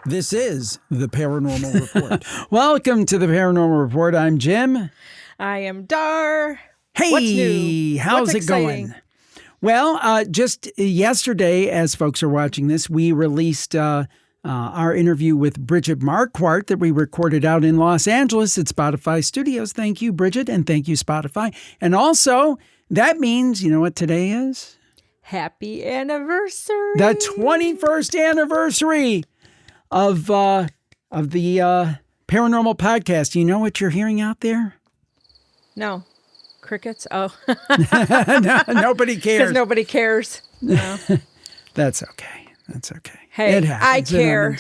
This is the Paranormal Report. Welcome to the Paranormal Report. I'm Jim. I am Dar. Hey, what's new? How's What's it exciting? going? Well, just yesterday, as folks are watching this, we released our interview with Bridget Marquardt that we recorded out in Los Angeles at Spotify Studios. Thank you, Bridget, and thank you, Spotify. And also, that means, you know what today is? Happy anniversary. The 21st anniversary of the Paranormal Podcast. You know what you're hearing out there? No. Crickets? Oh. No, nobody cares. Because nobody cares. No. That's okay. That's okay. Hey, it happens. I care.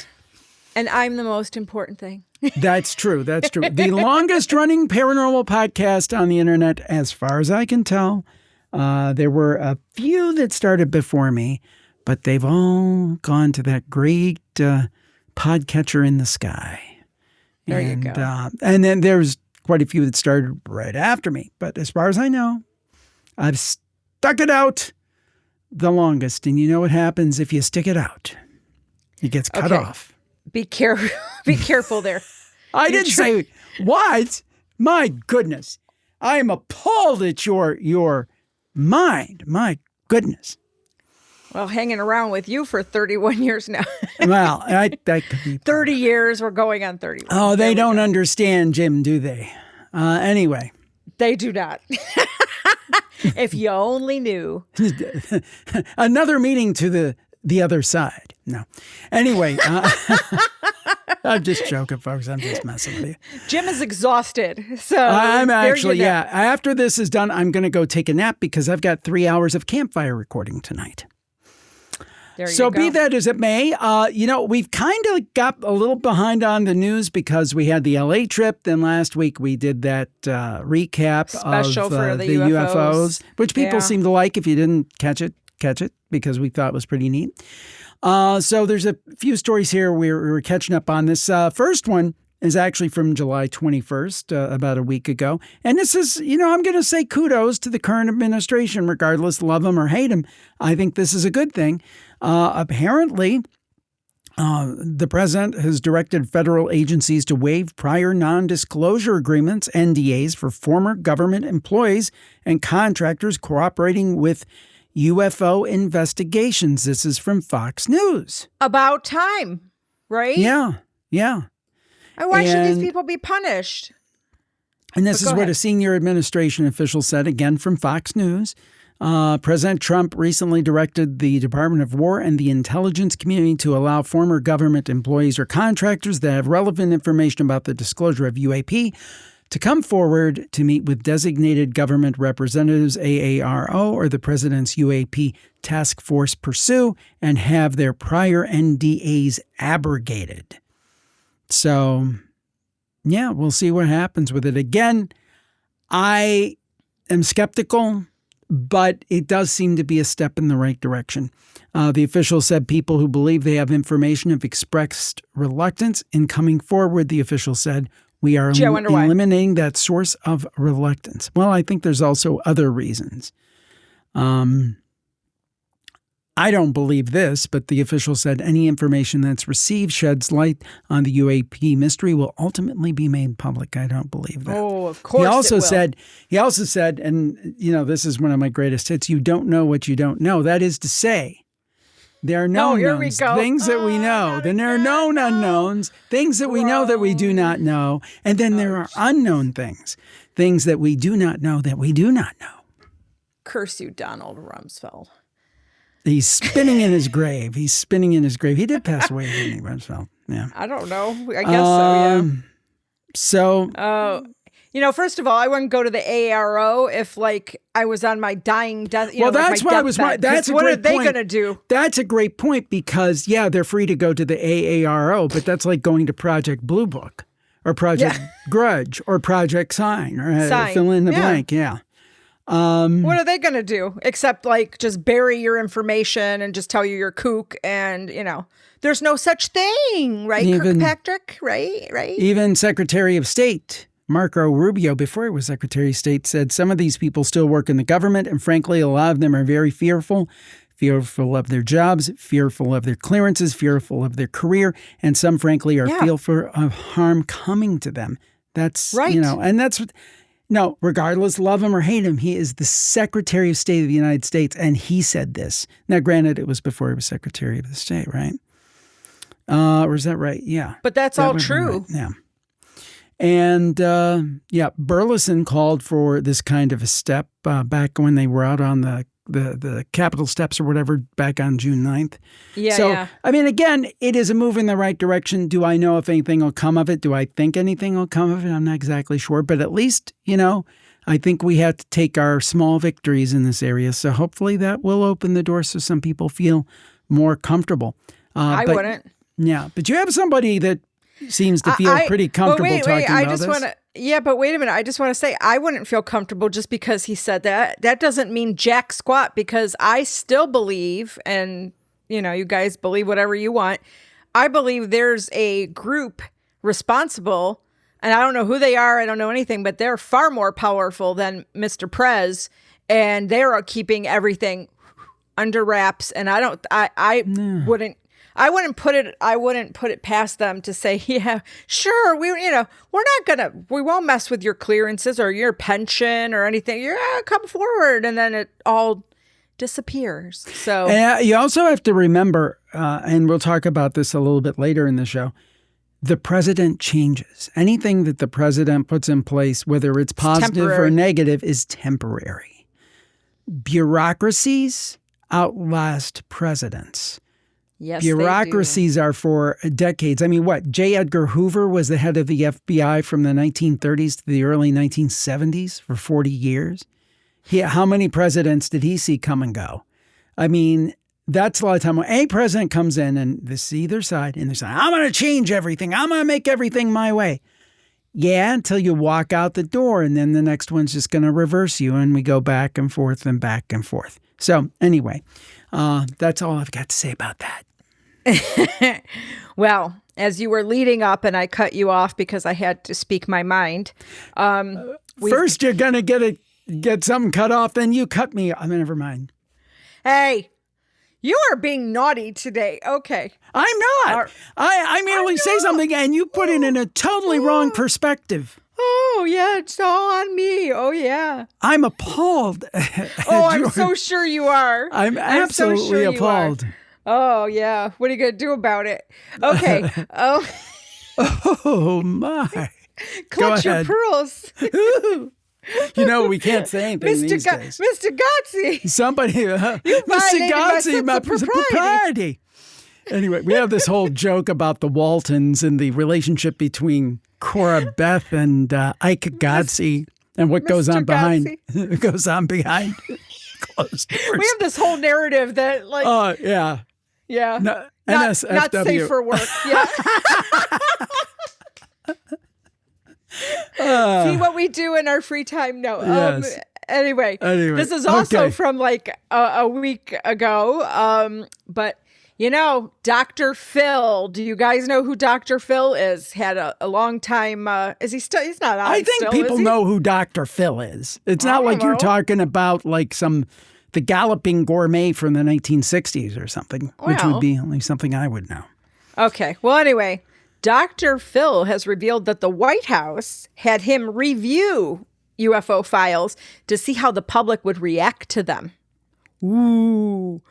And I'm the most important thing. That's true. That's true. The longest running paranormal podcast on the internet, as far as I can tell. There were a few that started before me, but they've all gone to that great podcatcher in the sky. There you go. And then there's quite a few that started right after me. But as far as I know, I've stuck it out the longest. And you know what happens if you stick it out? It gets cut off. Be careful. Be careful there. I didn't say what? My goodness. I am appalled at your mind. My goodness. Well, hanging around with you for 31 years now. Well, that could be 30 years. We're going on 31. Oh, they don't understand, Jim, do they? Anyway. They do not. If you only knew. Another meeting to the other side. No. Anyway. I'm just joking, folks. I'm just messing with you. Jim is exhausted. So I'm actually, yeah. After this is done, I'm going to go take a nap because I've got 3 hours of campfire recording tonight. So be that as it may, we've kind of got a little behind on the news because we had the LA trip. Then last week we did that recap special of for the UFOs, which people seem to like. If you didn't catch it because we thought it was pretty neat. So there's a few stories here we were catching up on. This first one is actually from July 21st, about a week ago. And this is, I'm going to say kudos to the current administration, regardless, love them or hate them. I think this is a good thing. Apparently, the president has directed federal agencies to waive prior non-disclosure agreements, NDAs, for former government employees and contractors cooperating with UFO investigations. This is from Fox News. About time, right? Yeah. And why should these people be punished? And this is what a senior administration official said, again from Fox News. President Trump recently directed the Department of War and the intelligence community to allow former government employees or contractors that have relevant information about the disclosure of UAP to come forward to meet with designated government representatives, AARO, or the president's UAP task force pursue and have their prior NDAs abrogated. So, yeah, we'll see what happens with it. Again, I am skeptical, but it does seem to be a step in the right direction. The official said people who believe they have information have expressed reluctance in coming forward. The official said, we are eliminating that source of reluctance. Well, I think there's also other reasons. I don't believe this, but the official said any information that's received sheds light on the UAP mystery will ultimately be made public. I don't believe that. Oh, of course. He also said, and this is one of my greatest hits, you don't know what you don't know. That is to say, there are known unknowns, things that we know. Then there are known unknowns, things that we know that we do not know. And then there are unknown things that we do not know that we do not know. Curse you, Donald Rumsfeld. He's spinning in his grave. He did pass away, didn't he, Rumsfeld? Yeah. I don't know. I guess so, yeah. First of all, I wouldn't go to the AARO if, I was on my dying death. That's what what are they going to do? That's a great point because, they're free to go to the AARO, but that's like going to Project Blue Book or Project Grudge or Project Sign or fill in the blank. Yeah. What are they going to do except just bury your information and just tell you you're kook and, there's no such thing, right, Kirkpatrick? Right? Even Secretary of State Marco Rubio, before he was Secretary of State, said some of these people still work in the government, and frankly, a lot of them are very fearful fearful of their jobs, fearful of their clearances, fearful of their career, and some, frankly, are fearful of harm coming to them. That's right. And that's what. No, regardless, love him or hate him, he is the Secretary of State of the United States, and he said this. Now, granted, it was before he was Secretary of the State, right? Or is that right? Yeah. But that's all true. Right. Yeah. And, Burleson called for this kind of a step back when they were out on the Capitol steps or whatever back on June 9th. Yeah. I mean, again, it is a move in the right direction. Do I know if anything will come of it? Do I think anything will come of it? I'm not exactly sure. But at least, I think we have to take our small victories in this area. So hopefully that will open the door so some people feel more comfortable. I wouldn't. Yeah. But you have somebody that seems to feel pretty comfortable talking about this. But wait a minute. I just want to say I wouldn't feel comfortable just because he said that. That doesn't mean jack squat, because I still believe, and you guys believe whatever you want. I believe there's a group responsible, and I don't know who they are. I don't know anything, but they're far more powerful than Mr. Prez, and they're keeping everything under wraps. And I wouldn't put it past them to say, yeah, sure, we won't mess with your clearances or your pension or anything. Come forward, and then it all disappears. So you also have to remember, and we'll talk about this a little bit later in the show, the president changes. Anything that the president puts in place, whether it's positive or negative, is temporary. Bureaucracies outlast presidents. Yes, bureaucracies are for decades. I mean, what? J. Edgar Hoover was the head of the FBI from the 1930s to the early 1970s for 40 years. How many presidents did he see come and go? I mean, that's a lot of time. When a president comes in, and this is either side, and they're saying, I'm going to change everything. I'm going to make everything my way. Yeah, until you walk out the door, and then the next one's just going to reverse you, and we go back and forth and back and forth. So anyway, that's all I've got to say about that. Well, as you were leading up and I cut you off because I had to speak my mind. First, you're going to get something cut off, then you cut me. Never mind. Hey, you are being naughty today. Okay. I'm not. I merely say something and you put it in a totally wrong perspective. Oh, yeah, it's all on me. Oh, yeah. I'm appalled. I'm so sure you are. I'm absolutely so sure appalled. Oh, yeah. What are you going to do about it? Okay. Oh, my. Clutch your pearls. We can't say anything these days. Mr. Gotzi. Somebody, Mr. Gotzi, my propriety. Anyway, we have this whole joke about the Waltons and the relationship between Cora Beth and Ike Gotzi and what goes on behind closed doors. We have this whole narrative that, like, yeah. No, not safe for work. Yeah. See what we do in our free time? No. Yes. Anyway, this is also from like a week ago. But Dr. Phil, do you guys know who Dr. Phil is? Had a long time. Is he still? He's not on. I think people know who Dr. Phil is. It's not like you're talking about like the Galloping Gourmet from the 1960s or something, which would be only something I would know. Okay. Well, anyway, Dr. Phil has revealed that the White House had him review UFO files to see how the public would react to them. Ooh.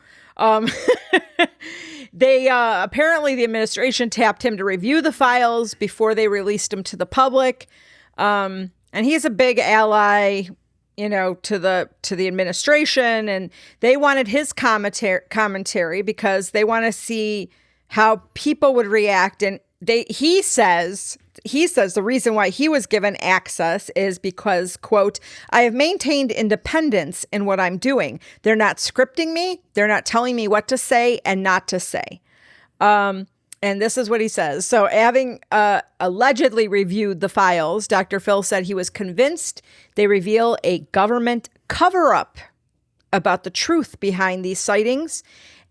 They apparently the administration tapped him to review the files before they released them to the public. And he's a big ally, to the administration, and they wanted his commentary because they want to see how people would react. And he says the reason why he was given access is because, quote, I have maintained independence in what I'm doing. They're not scripting me. They're not telling me what to say and not to say. And this is what he says. So having allegedly reviewed the files, Dr. Phil said he was convinced they reveal a government cover-up about the truth behind these sightings.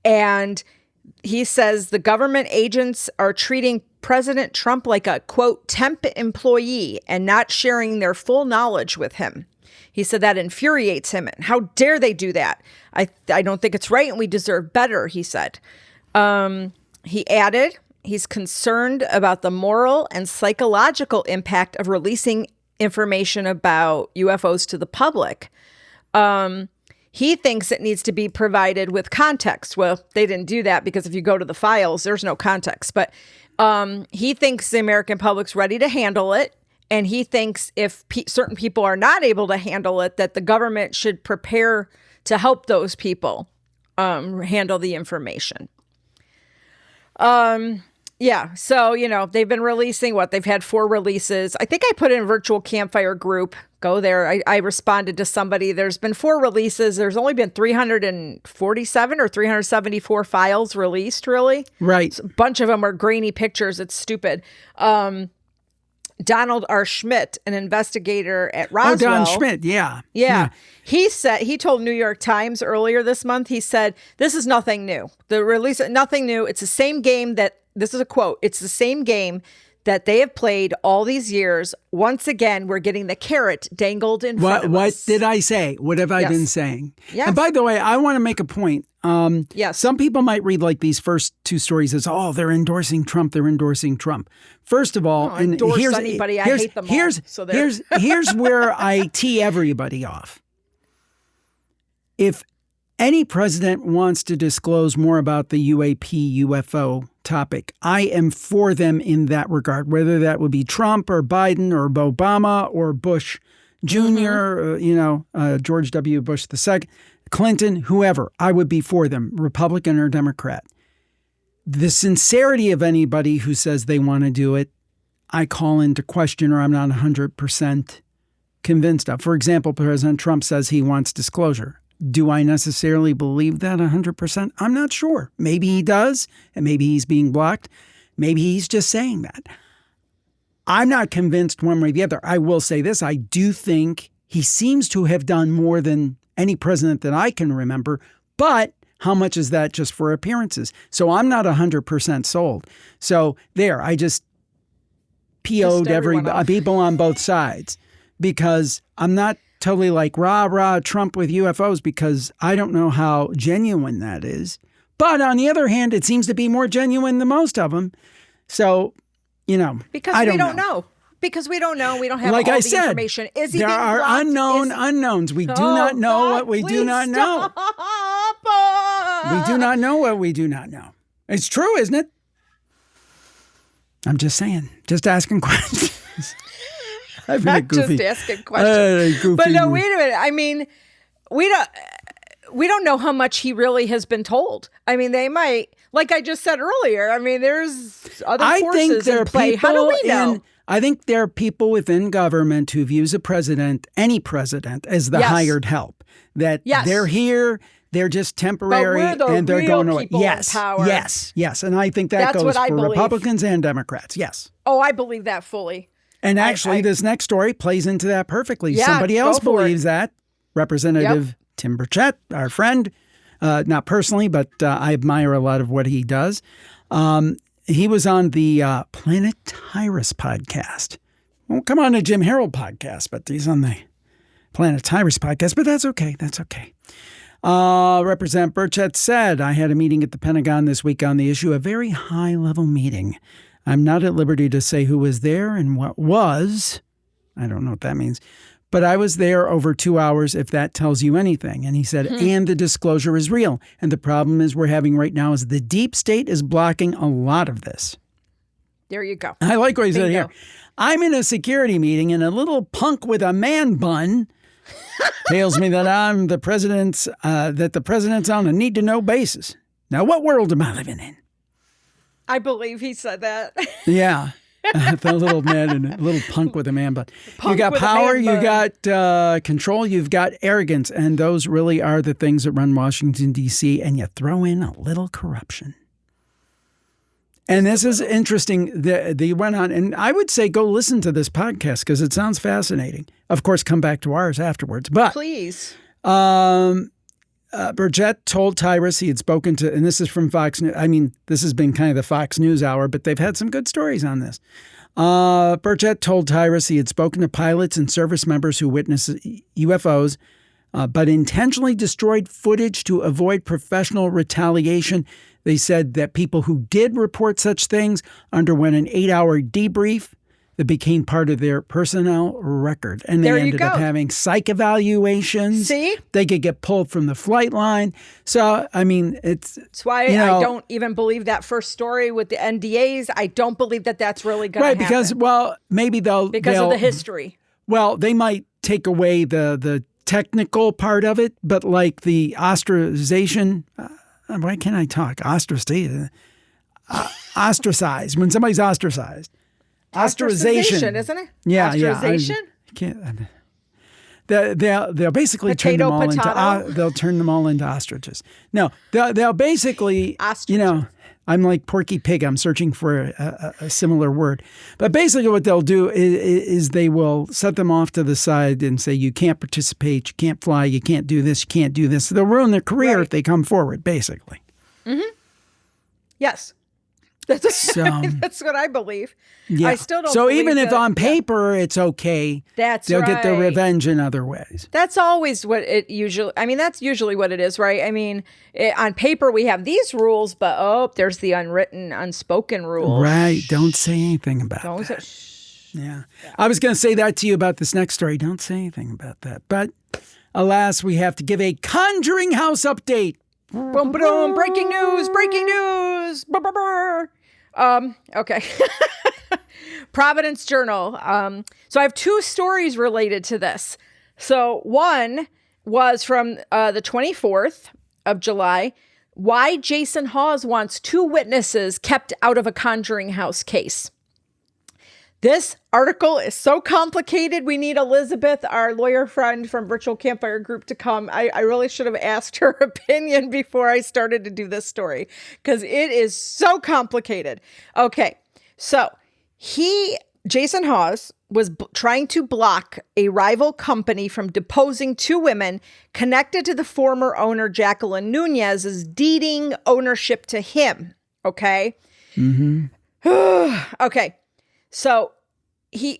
And he says the government agents are treating President Trump like a, quote, temp employee and not sharing their full knowledge with him. He said that infuriates him. And how dare they do that? I don't think it's right and we deserve better, he said. He added, he's concerned about the moral and psychological impact of releasing information about UFOs to the public. He thinks it needs to be provided with context. Well, they didn't do that because if you go to the files, there's no context. But he thinks the American public's ready to handle it. And he thinks if certain people are not able to handle it, that the government should prepare to help those people handle the information. Yeah. So, they've been releasing they've had 4 releases. I think I put in a virtual campfire group. Go there. I responded to somebody. There's been 4 releases. There's only been 347 or 374 files released, really. Right. So a bunch of them are grainy pictures. It's stupid. Donald R. Schmidt, an investigator at Roswell. Oh, Don Schmidt, yeah. Yeah. He told New York Times earlier this month, he said, this is nothing new. The release, nothing new. It's the same game this is a quote, it's the same game that they have played all these years. Once again, we're getting the carrot dangled in front of us. What did I say? What have I been saying? Yes. And by the way, I want to make a point. Yes. Some people might read these first 2 stories as, they're endorsing Trump. They're endorsing Trump. First of all, I hate them all. Here's where I tee everybody off. If any president wants to disclose more about the UAP, UFO topic, I am for them in that regard, whether that would be Trump or Biden or Obama or Bush Jr., George W. Bush II, Clinton, whoever. I would be for them, Republican or Democrat. The sincerity of anybody who says they want to do it, I call into question, or I'm not 100% convinced of. For example, President Trump says he wants disclosure. Do I necessarily believe that 100%? I'm not sure. Maybe he does, and maybe he's being blocked. Maybe he's just saying that. I'm not convinced one way or the other. I will say this. I do think he seems to have done more than any president that I can remember, but how much is that just for appearances? So I'm not 100% sold. So there, I just PO'd people on both sides because I'm not totally rah, Trump with UFOs because I don't know how genuine that is. But on the other hand, it seems to be more genuine than most of them. So, because I we don't know. Because we don't know. We don't have all the information. Is he there being are blocked? unknowns. We do not know what we do not know. We do not know what we do not know. It's true, isn't it? I'm just saying. Just asking questions. I've been just asking questions. But no, wait a minute. I mean, we don't know how much he really has been told. I mean, they might, like I just said earlier. I mean, there's other forces in play. How do we know? I think there are people within government who views any president, as the hired help. That they're here, they're just temporary, and they're going away. Yes, yes. And I think that's goes for Republicans and Democrats. Yes. Oh, I believe that fully. And actually, this next story plays into that perfectly. Yeah, somebody else believes that. Representative Tim Burchett, our friend, not personally, but I admire a lot of what he does. He was on the Planet Tyrus podcast. Won't come on the Jim Harold podcast, but he's on the Planet Tyrus podcast. But that's okay. That's okay. Representative Burchett said, I had a meeting at the Pentagon this week on the issue, a very high-level meeting. I'm not at liberty to say who was there and what was. I don't know what that means. But I was there over 2 hours, if that tells you anything. And he said, and the disclosure is real. And the problem is we're having right now is the deep state is blocking a lot of this. There you go. I like what he said here. I'm in a security meeting and a little punk with a man bun tells me that the president's on a need-to-know basis. Now, what world am I living in? I believe he said that. Yeah. The little man and a little punk with a man bun. You got power, you got control, you've got arrogance, and those really are the things that run Washington, D.C., and you throw in a little corruption. And this is interesting. They went on, and I would say go listen to this podcast because it sounds fascinating. Of course, come back to ours afterwards. But please. Burchett told Tyrus he had spoken to, and this is from Fox News. I mean, this has been kind of the Fox News hour, but they've had some good stories on this. Burchett told Tyrus he had spoken to pilots and service members who witnessed UFOs, but intentionally destroyed footage to avoid professional retaliation. They said that people who did report such things underwent an 8-hour debrief that became part of their personnel record. And they ended up having psych evaluations. See? They could get pulled from the flight line. So, I mean, That's why I don't even believe that first story with the NDAs. I don't believe that that's really going to happen. Right, because, well, maybe they'll... Because of the history. Well, they might take away the technical part of it, but like the ostracization... why can't I talk? Ostracized. When somebody's ostracized. Ostracization, isn't it? Yeah, ostracization? I can't. They'll basically turn them all into ostriches. No, they'll basically I'm like Porky Pig. I'm searching for a similar word, but basically what they'll do is they will set them off to the side and say you can't participate, you can't fly, you can't do this, you can't do this. They'll ruin their career if they come forward. Basically. Mm-hmm. Yes. That's what I believe. Yeah. I still don't. So even if on paper it's okay, they'll get their revenge in other ways. That's always what it usually. I mean, that's usually what it is, right? I mean, on paper we have these rules, but there's the unwritten, unspoken rules. Right. Don't say anything about that. Yeah. I was going to say that to you about this next story. Don't say anything about that. But alas, we have to give a Conjuring House update. Boom, boom, breaking news, breaking news. Brr, brr, brr. Okay. Providence Journal. So I have two stories related to this. So one was from the 24th of July. Why Jason Hawes wants 2 witnesses kept out of a Conjuring House case. This article is so complicated. We need Elizabeth, our lawyer friend from Virtual Campfire Group, to come. I really should have asked her opinion before I started to do this story because it is so complicated. Okay, so Jason Hawes, was trying to block a rival company from deposing 2 women connected to the former owner, Jacqueline Nunez's deeding ownership to him. Okay? Mm-hmm. Okay. So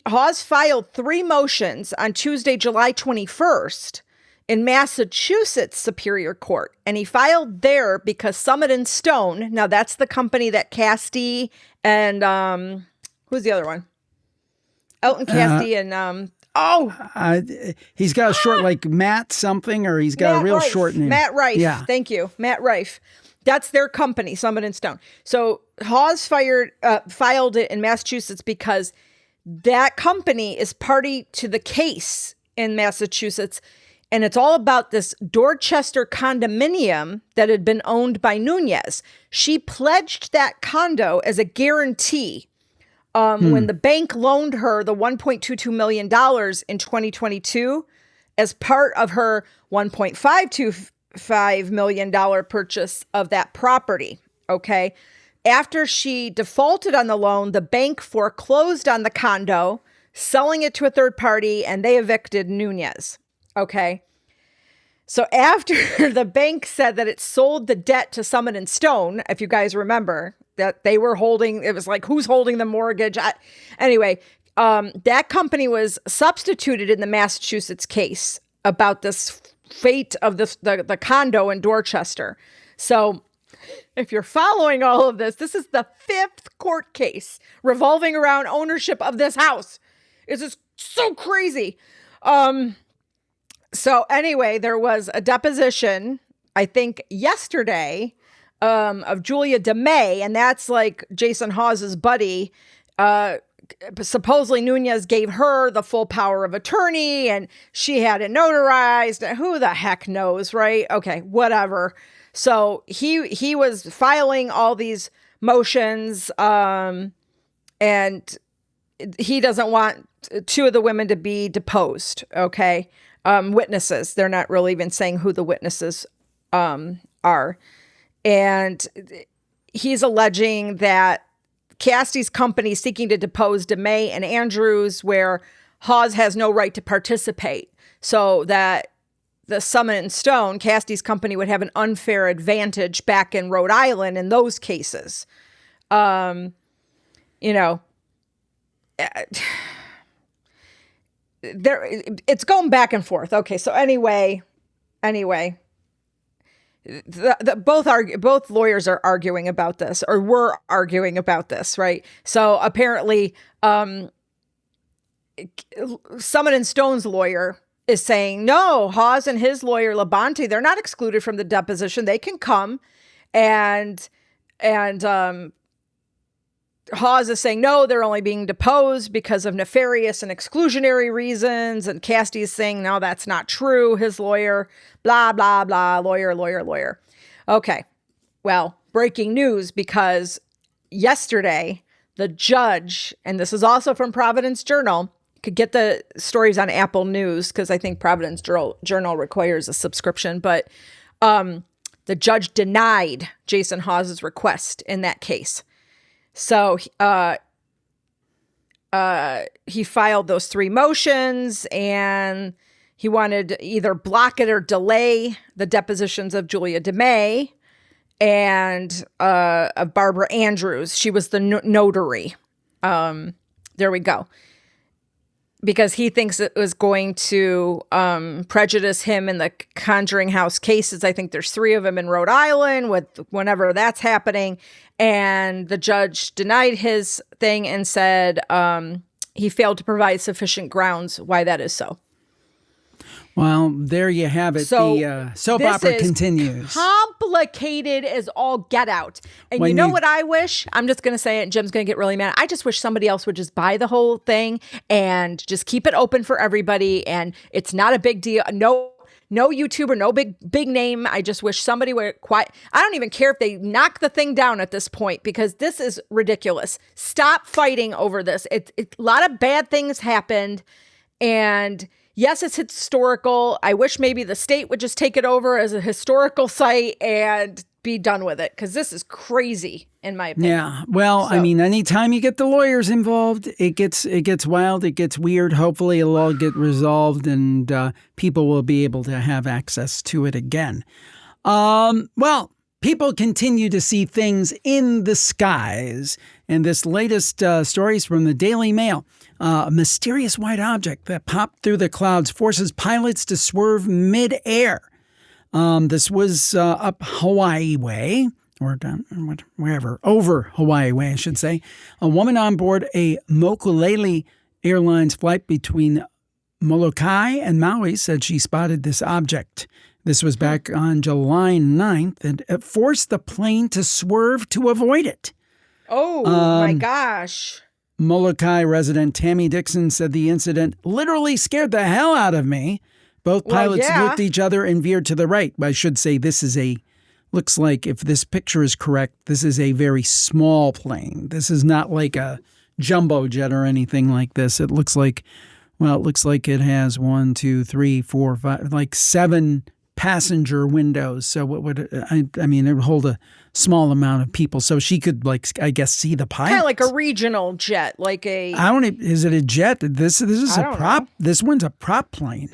Hawes filed 3 motions on Tuesday, July 21st in Massachusetts Superior Court. And he filed there because Summit & Stone, now that's the company that Cassidy and, who's the other one? Elton Cassidy and, he's got a short, like Matt something, or he's got a real short name. Matt Rife. Yeah. Thank you. Matt Rife. That's their company, Summit & Stone. So Hawes filed it in Massachusetts because that company is party to the case in Massachusetts. And it's all about this Dorchester condominium that had been owned by Nunez. She pledged that condo as a guarantee when the bank loaned her the $1.22 million in 2022 as part of her $1.525 million purchase of that property. Okay. After she defaulted on the loan, the bank foreclosed on the condo, selling it to a third party, and they evicted Nunez. Okay. So after the bank said that it sold the debt to Summit & Stone, if you guys remember, that they were holding, it was like, who's holding the mortgage? Anyway, that company was substituted in the Massachusetts case about this fate of the condo in Dorchester. So if you're following all of this, this is the 5th court case revolving around ownership of this house. It's just so crazy. So anyway, there was a deposition, I think yesterday, of Julia DeMay, and that's like Jason Hawes' buddy. Supposedly Nunez gave her the full power of attorney and she had it notarized. Who the heck knows, right? Okay, whatever. So he was filing all these motions, and he doesn't want 2 of the women to be deposed. Okay. Witnesses. They're not really even saying who the witnesses are. And he's alleging that Cassidy's company is seeking to depose DeMay and Andrews, where Hawes has no right to participate. So that the Summit and Stone, Cassidy's company would have an unfair advantage back in Rhode Island in those cases. It's going back and forth. Okay, so anyway, both lawyers are arguing about this, or were arguing about this, right? So apparently, Summit and Stone's lawyer is saying, no, Hawes and his lawyer Labonte, they're not excluded from the deposition. They can come, and Hawes is saying, no, they're only being deposed because of nefarious and exclusionary reasons. And Cassidy is saying, no, that's not true. His lawyer, blah, blah, blah, lawyer. Okay. Well, breaking news, because yesterday the judge, and this is also from Providence Journal, you could get the stories on Apple News because I think Providence Journal requires a subscription, but the judge denied Jason Hawes' request in that case. So he filed those 3 motions, and he wanted to either block it or delay the depositions of Julia DeMay and of Barbara Andrews. She was the notary. There we go. Because he thinks it was going to prejudice him in the Conjuring House cases. I think there's 3 of them in Rhode Island whenever that's happening. And the judge denied his thing and said he failed to provide sufficient grounds why that is so. Well, there you have it. So the soap opera continues. Complicated as all get out. And you know what I wish? I'm just going to say it, and Jim's going to get really mad. I just wish somebody else would just buy the whole thing and just keep it open for everybody. And it's not a big deal. No YouTuber, no big name. I just wish somebody would quiet. I don't even care if they knock the thing down at this point, because this is ridiculous. Stop fighting over this. A lot of bad things happened, and yes, it's historical. I wish maybe the state would just take it over as a historical site and be done with it, because this is crazy, in my opinion. Yeah. Well, I mean, anytime you get the lawyers involved, it gets wild, it gets weird. Hopefully it'll all get resolved, and people will be able to have access to it again. Well, people continue to see things in the skies. And this latest story is from the Daily Mail. A mysterious white object that popped through the clouds forces pilots to swerve mid-air. This was up Hawaii Way, or down, wherever, over Hawaii Way, I should say. A woman on board a Mokulele Airlines flight between Molokai and Maui said she spotted this object. This was back on July 9th, and it forced the plane to swerve to avoid it. Oh, my gosh. Molokai resident Tammy Dixon said the incident literally scared the hell out of me. Both pilots looked at each other and veered to the right. I should say looks like, if this picture is correct, this is a very small plane. This is not like a jumbo jet or anything like this. It looks like it has 1, 2, 3, 4, 5, like 7 passenger windows. So what would it would hold a small amount of people. So she could, I guess, see the pilot. Kind of like a regional jet, like a. Is it a jet? This is a prop. Know. This one's a prop plane.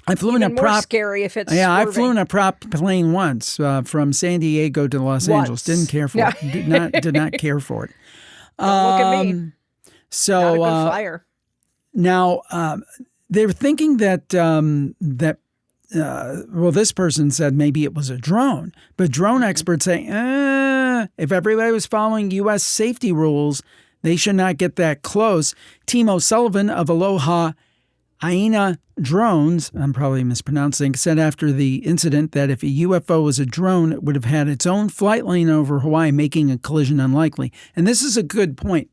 I flew in a prop. More scary if it's. Yeah, I flew in a prop plane once from San Diego to Los Angeles. Didn't care for it. Did not care for it. Don't look at me. So not a good flyer. Now they're thinking that this person said maybe it was a drone, but drone experts say, if everybody was following U.S. safety rules, they should not get that close. Timo Sullivan of Aloha Aina Drones, I'm probably mispronouncing, said after the incident that if a UFO was a drone, it would have had its own flight lane over Hawaii, making a collision unlikely. And this is a good point.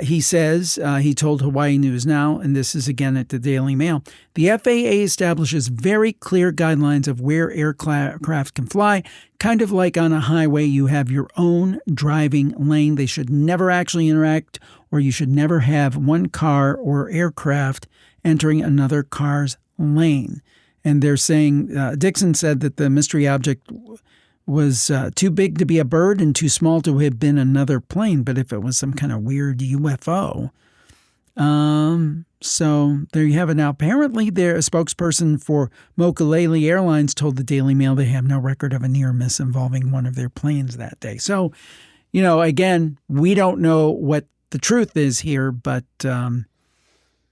He says, he told Hawaii News Now, and this is again at the Daily Mail, the FAA establishes very clear guidelines of where aircraft can fly. Kind of like on a highway, you have your own driving lane. They should never actually interact, or you should never have one car or aircraft entering another car's lane. And they're saying, Dixon said that the mystery object was too big to be a bird and too small to have been another plane. But if it was some kind of weird UFO, So there you have it. Now, apparently, a spokesperson for Mokulele Airlines told the Daily Mail they have no record of a near miss involving one of their planes that day. So, again, we don't know what the truth is here, but, and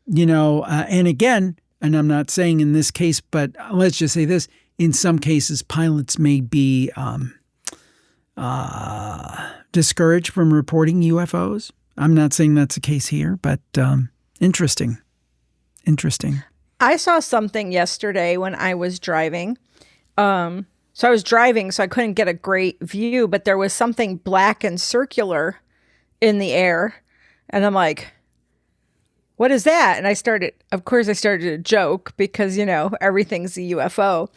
again, and I'm not saying in this case, but let's just say this, in some cases, pilots may be discouraged from reporting UFOs. I'm not saying that's the case here, but interesting. I saw something yesterday when I was driving. So I was driving, so I couldn't get a great view, but there was something black and circular in the air. And I'm like, what is that? And I started to joke because, everything's a UFO.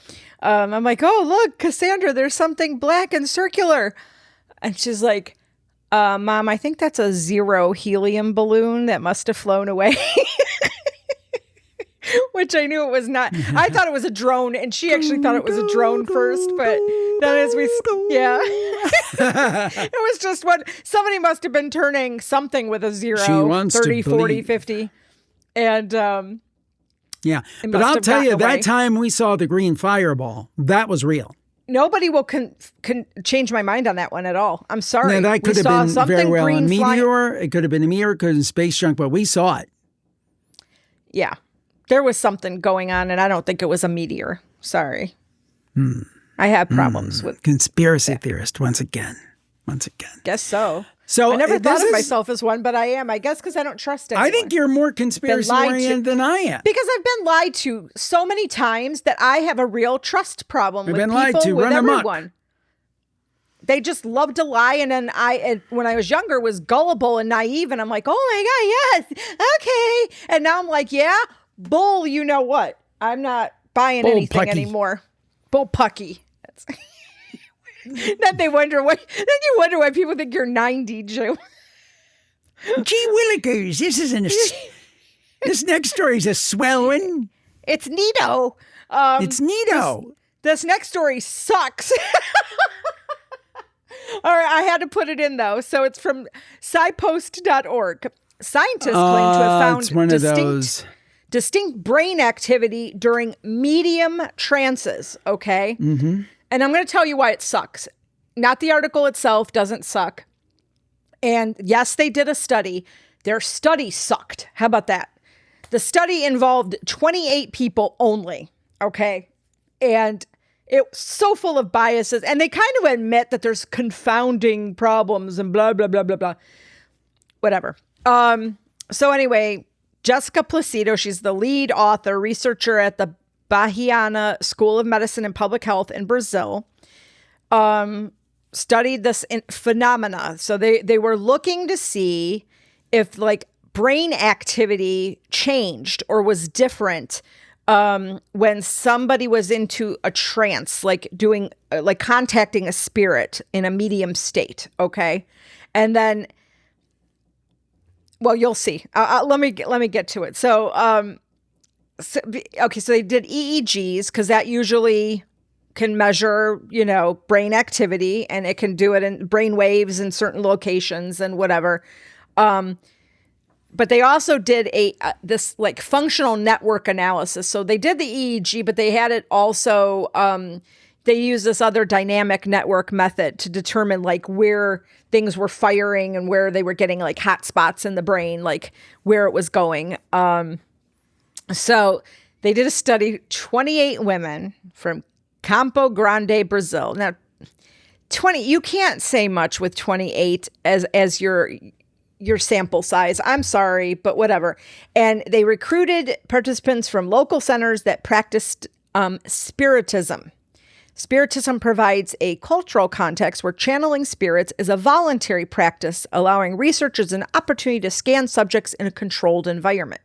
I'm like, oh, look, Cassandra, there's something black and circular. And she's like, Mom, I think that's a zero helium balloon that must have flown away. Which I knew it was not. I thought it was a drone, and she actually thought it was a drone first. But then it was just somebody must have been turning something with a zero, 30, 40, 50. And yeah, but I'll tell you, that time we saw the green fireball, that was real. Nobody will can change my mind on that one at all. I'm sorry. Now, that could have been very well a meteor. It could have been a meteor. It could have been space junk, but we saw it. Yeah. There was something going on, and I don't think it was a meteor. Sorry. I have problems with conspiracy theorist once again. Guess so. So I never thought of myself as one, but I am. I guess because I don't trust anyone. I think you're more conspiracy-oriented than I am. Because I've been lied to so many times that I have a real trust problem with people, lied to. with Run everyone. Amok. They just love to lie, and then when I was younger, was gullible and naive, and I'm like, oh my God, yes, okay. And now I'm like, yeah, bull, you know what? I'm not buying anything anymore. Bull pucky. Then you wonder why people think you're 90, Joe. Gee willikers, this next story is a swell one. It's neato. It's neato. This next story sucks. All right, I had to put it in though. So it's from scipost.org. Scientists claim to have found distinct brain activity during medium trances. Okay. Mm-hmm. And I'm going to tell you why it sucks. Not the article itself doesn't suck. And yes, they did a study. Their study sucked. How about that? The study involved 28 people only. Okay. And it was so full of biases. And they kind of admit that there's confounding problems and blah, blah, blah, blah, blah. Whatever. So anyway, Jessica Placido, she's the lead author, researcher at the Bahiana School of Medicine and Public Health in Brazil, studied this phenomena. So they were looking to see if brain activity changed or was different when somebody was into a trance, contacting a spirit in a medium state. Okay. And then, well, you'll see. Let me get to it. So they did EEGs because that usually can measure, brain activity, and it can do it in brain waves in certain locations and whatever. But they also did this functional network analysis. So they did the EEG, but they had it also, they used this other dynamic network method to determine where things were firing and where they were getting hot spots in the brain, where it was going. So they did a study, 28 women from Campo Grande, Brazil. Now, you can't say much with 28 as your sample size. I'm sorry, but whatever. And they recruited participants from local centers that practiced spiritism. Spiritism provides a cultural context where channeling spirits is a voluntary practice, allowing researchers an opportunity to scan subjects in a controlled environment.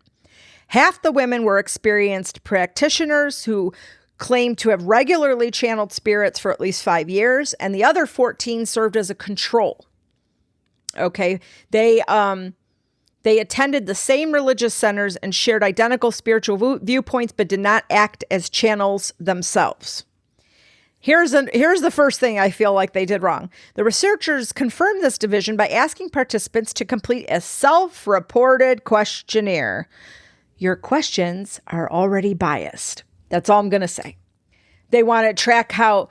Half the women were experienced practitioners who claimed to have regularly channeled spirits for at least 5 years, and the other 14 served as a control. Okay, they attended the same religious centers and shared identical spiritual viewpoints, but did not act as channels themselves. Here's the first thing I feel like they did wrong. The researchers confirmed this division by asking participants to complete a self-reported questionnaire. Your questions are already biased. That's all I'm going to say. They want to track how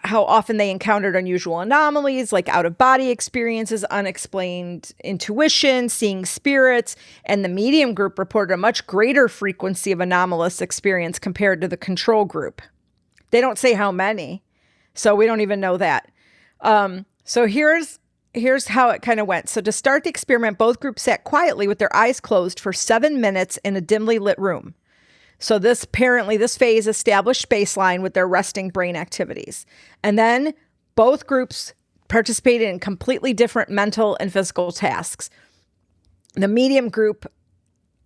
often they encountered unusual anomalies like out-of-body experiences, unexplained intuition, seeing spirits, and the medium group reported a much greater frequency of anomalous experience compared to the control group. They don't say how many, so we don't even know that. So here's how it kind of went. So to start the experiment, both groups sat quietly with their eyes closed for 7 minutes in a dimly lit room. So this phase established baseline with their resting brain activities. And then both groups participated in completely different mental and physical tasks. The medium group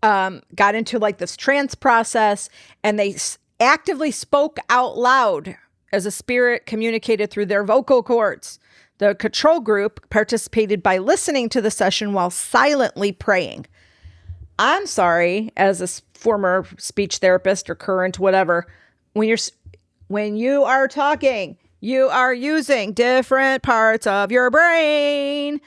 got into like this trance process, and they actively spoke out loud as a spirit communicated through their vocal cords. The control group participated by listening to the session while silently praying. I'm sorry, as a former speech therapist or current whatever, when you are talking, you are using different parts of your brain.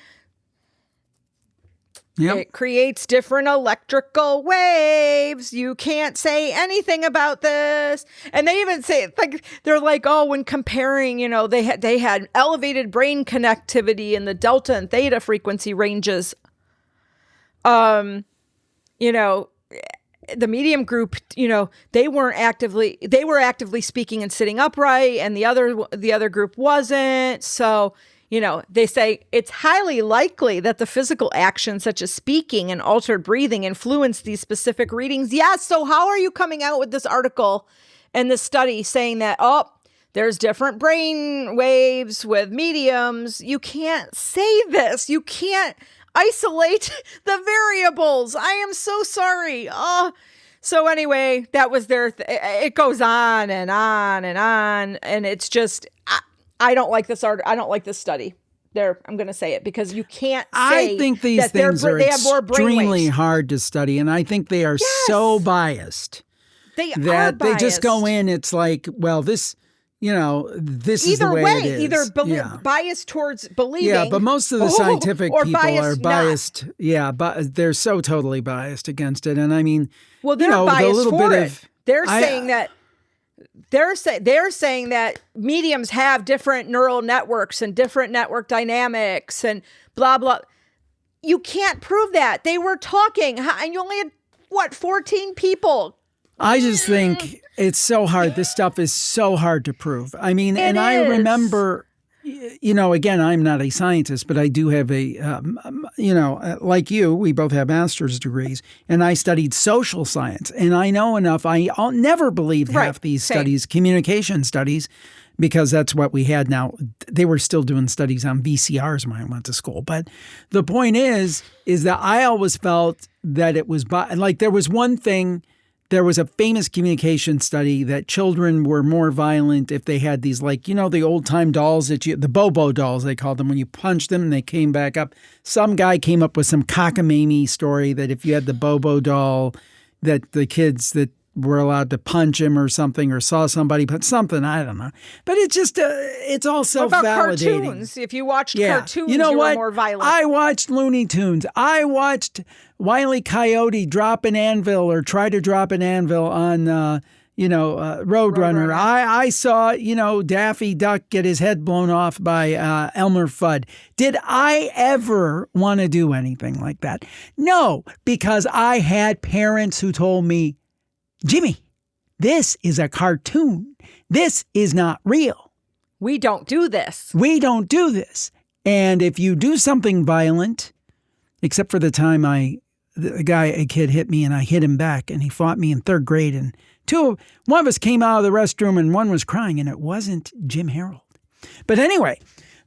Yep. It creates different electrical waves. You can't say anything about this. And they even say, like, they're like, oh, when comparing, they had elevated brain connectivity in the delta and theta frequency ranges. The medium group, they were actively speaking and sitting upright, and the other group wasn't. So, they say it's highly likely that the physical actions such as speaking and altered breathing influence these specific readings. Yes. So how are you coming out with this article and this study saying that, there's different brain waves with mediums? You can't say this. You can't isolate the variables. I am so sorry. So anyway, that was it goes on and on and on. And it's just, I don't like this I don't like this study. I'm going to say it because you can't say I think these things are extremely hard to study, and I think they are so biased. They are biased. They just go in, it's like, well, this is the way it is. Either biased towards believing. Yeah, but most of the scientific people are biased. Not. Yeah, but they're so totally biased against it. And I mean, well, they're biased for it. They're saying that they're saying that mediums have different neural networks and different network dynamics and blah, blah. You can't prove that. They were talking, and you only had, 14 people. I just think it's so hard. This stuff is so hard to prove. I mean, I remember, again, I'm not a scientist, but I do have like you, we both have master's degrees, and I studied social science, and I know enough. I'll never believe half these studies, communication studies, because that's what we had. Now, they were still doing studies on VCRs when I went to school. But the point is that I always felt that it was like there was one thing. There was a famous communication study that children were more violent if they had these, the old-time dolls the Bobo dolls, they called them, when you punched them and they came back up. Some guy came up with some cockamamie story that if you had the Bobo doll, that the kids that were allowed to punch him or something, or saw somebody put something, I don't know. But it's just, it's all self-validating. What about cartoons? If you watched cartoons, you were more violent. I watched Looney Tunes. I watched Wile E. Coyote drop an anvil or try to drop an anvil on, Roadrunner. I saw, Daffy Duck get his head blown off by Elmer Fudd. Did I ever want to do anything like that? No, because I had parents who told me, Jimmy, this is a cartoon. This is not real. We don't do this. We don't do this. And if you do something violent, except for the time a kid hit me and I hit him back and he fought me in third grade, and one of us came out of the restroom and one was crying, and it wasn't Jim Harold. But anyway,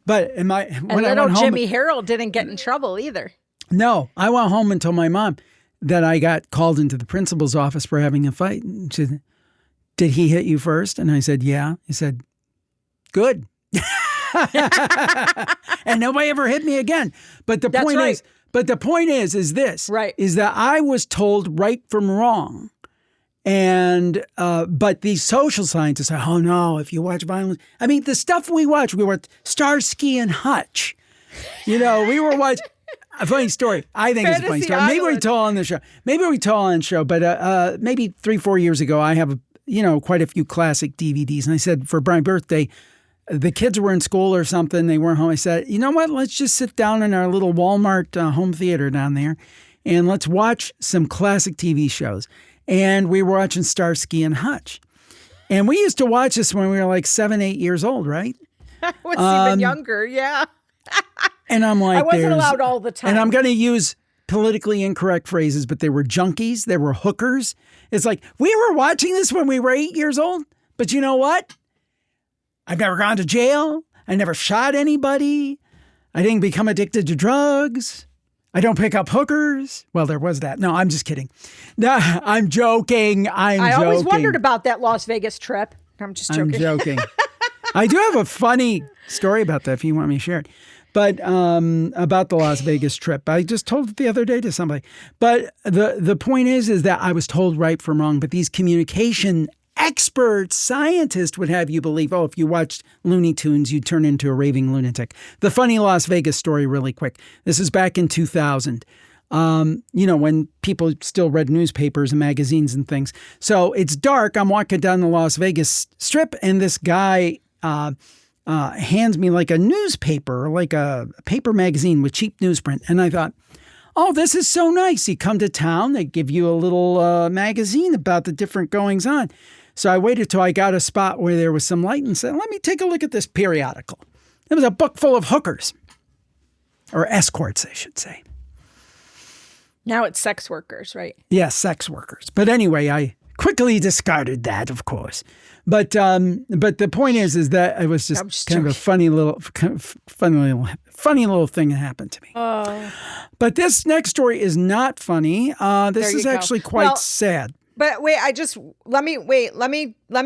Jimmy Harold didn't get in trouble either. No, I went home and told my mom that I got called into the principal's office for having a fight. And she said, did he hit you first? And I said, yeah. He said, good. And nobody ever hit me again. But the point is this, right, is that I was told right from wrong. And but these social scientists say, oh no, if you watch violence, I mean, the stuff we watch Starsky and Hutch. We were watching. A funny story. I think it's a funny story. Maybe we told on the show. But maybe 3-4 years ago, I have quite a few classic DVDs, and I said for my birthday, the kids were in school or something. They weren't home. I said, you know what? Let's just sit down in our little Walmart home theater down there, and let's watch some classic TV shows. And we were watching Starsky and Hutch, and we used to watch this when we were like 7-8 years old, right? I was even younger. Yeah. And I'm like, I wasn't allowed all the time. And I'm going to use politically incorrect phrases, but they were junkies. They were hookers. It's like, we were watching this when we were 8 years old, but you know what? I've never gone to jail. I never shot anybody. I didn't become addicted to drugs. I don't pick up hookers. Well, there was that. No, I'm just kidding. No, I'm joking. I always wondered about that Las Vegas trip. I'm just joking. I'm joking. I do have a funny story about that if you want me to share it. But about the Las Vegas trip, I just told it the other day to somebody. But the point is that I was told right from wrong. But these communication experts, scientists would have you believe, if you watched Looney Tunes, you'd turn into a raving lunatic. The funny Las Vegas story, really quick. This is back in 2000. When people still read newspapers and magazines and things. So it's dark. I'm walking down the Las Vegas Strip, and this guy hands me like a newspaper, like a paper magazine with cheap newsprint. And I thought, oh, this is so nice. You come to town, they give you a little magazine about the different goings on. So I waited till I got a spot where there was some light and said, let me take a look at this periodical. It was a book full of hookers, or escorts, I should say. Now it's sex workers, right? Yes, sex workers. But anyway, I quickly discarded that, of course. But the point is that it was just kind of a funny little thing that happened to me. Oh. But this next story is not funny. This is actually quite sad. But wait, let me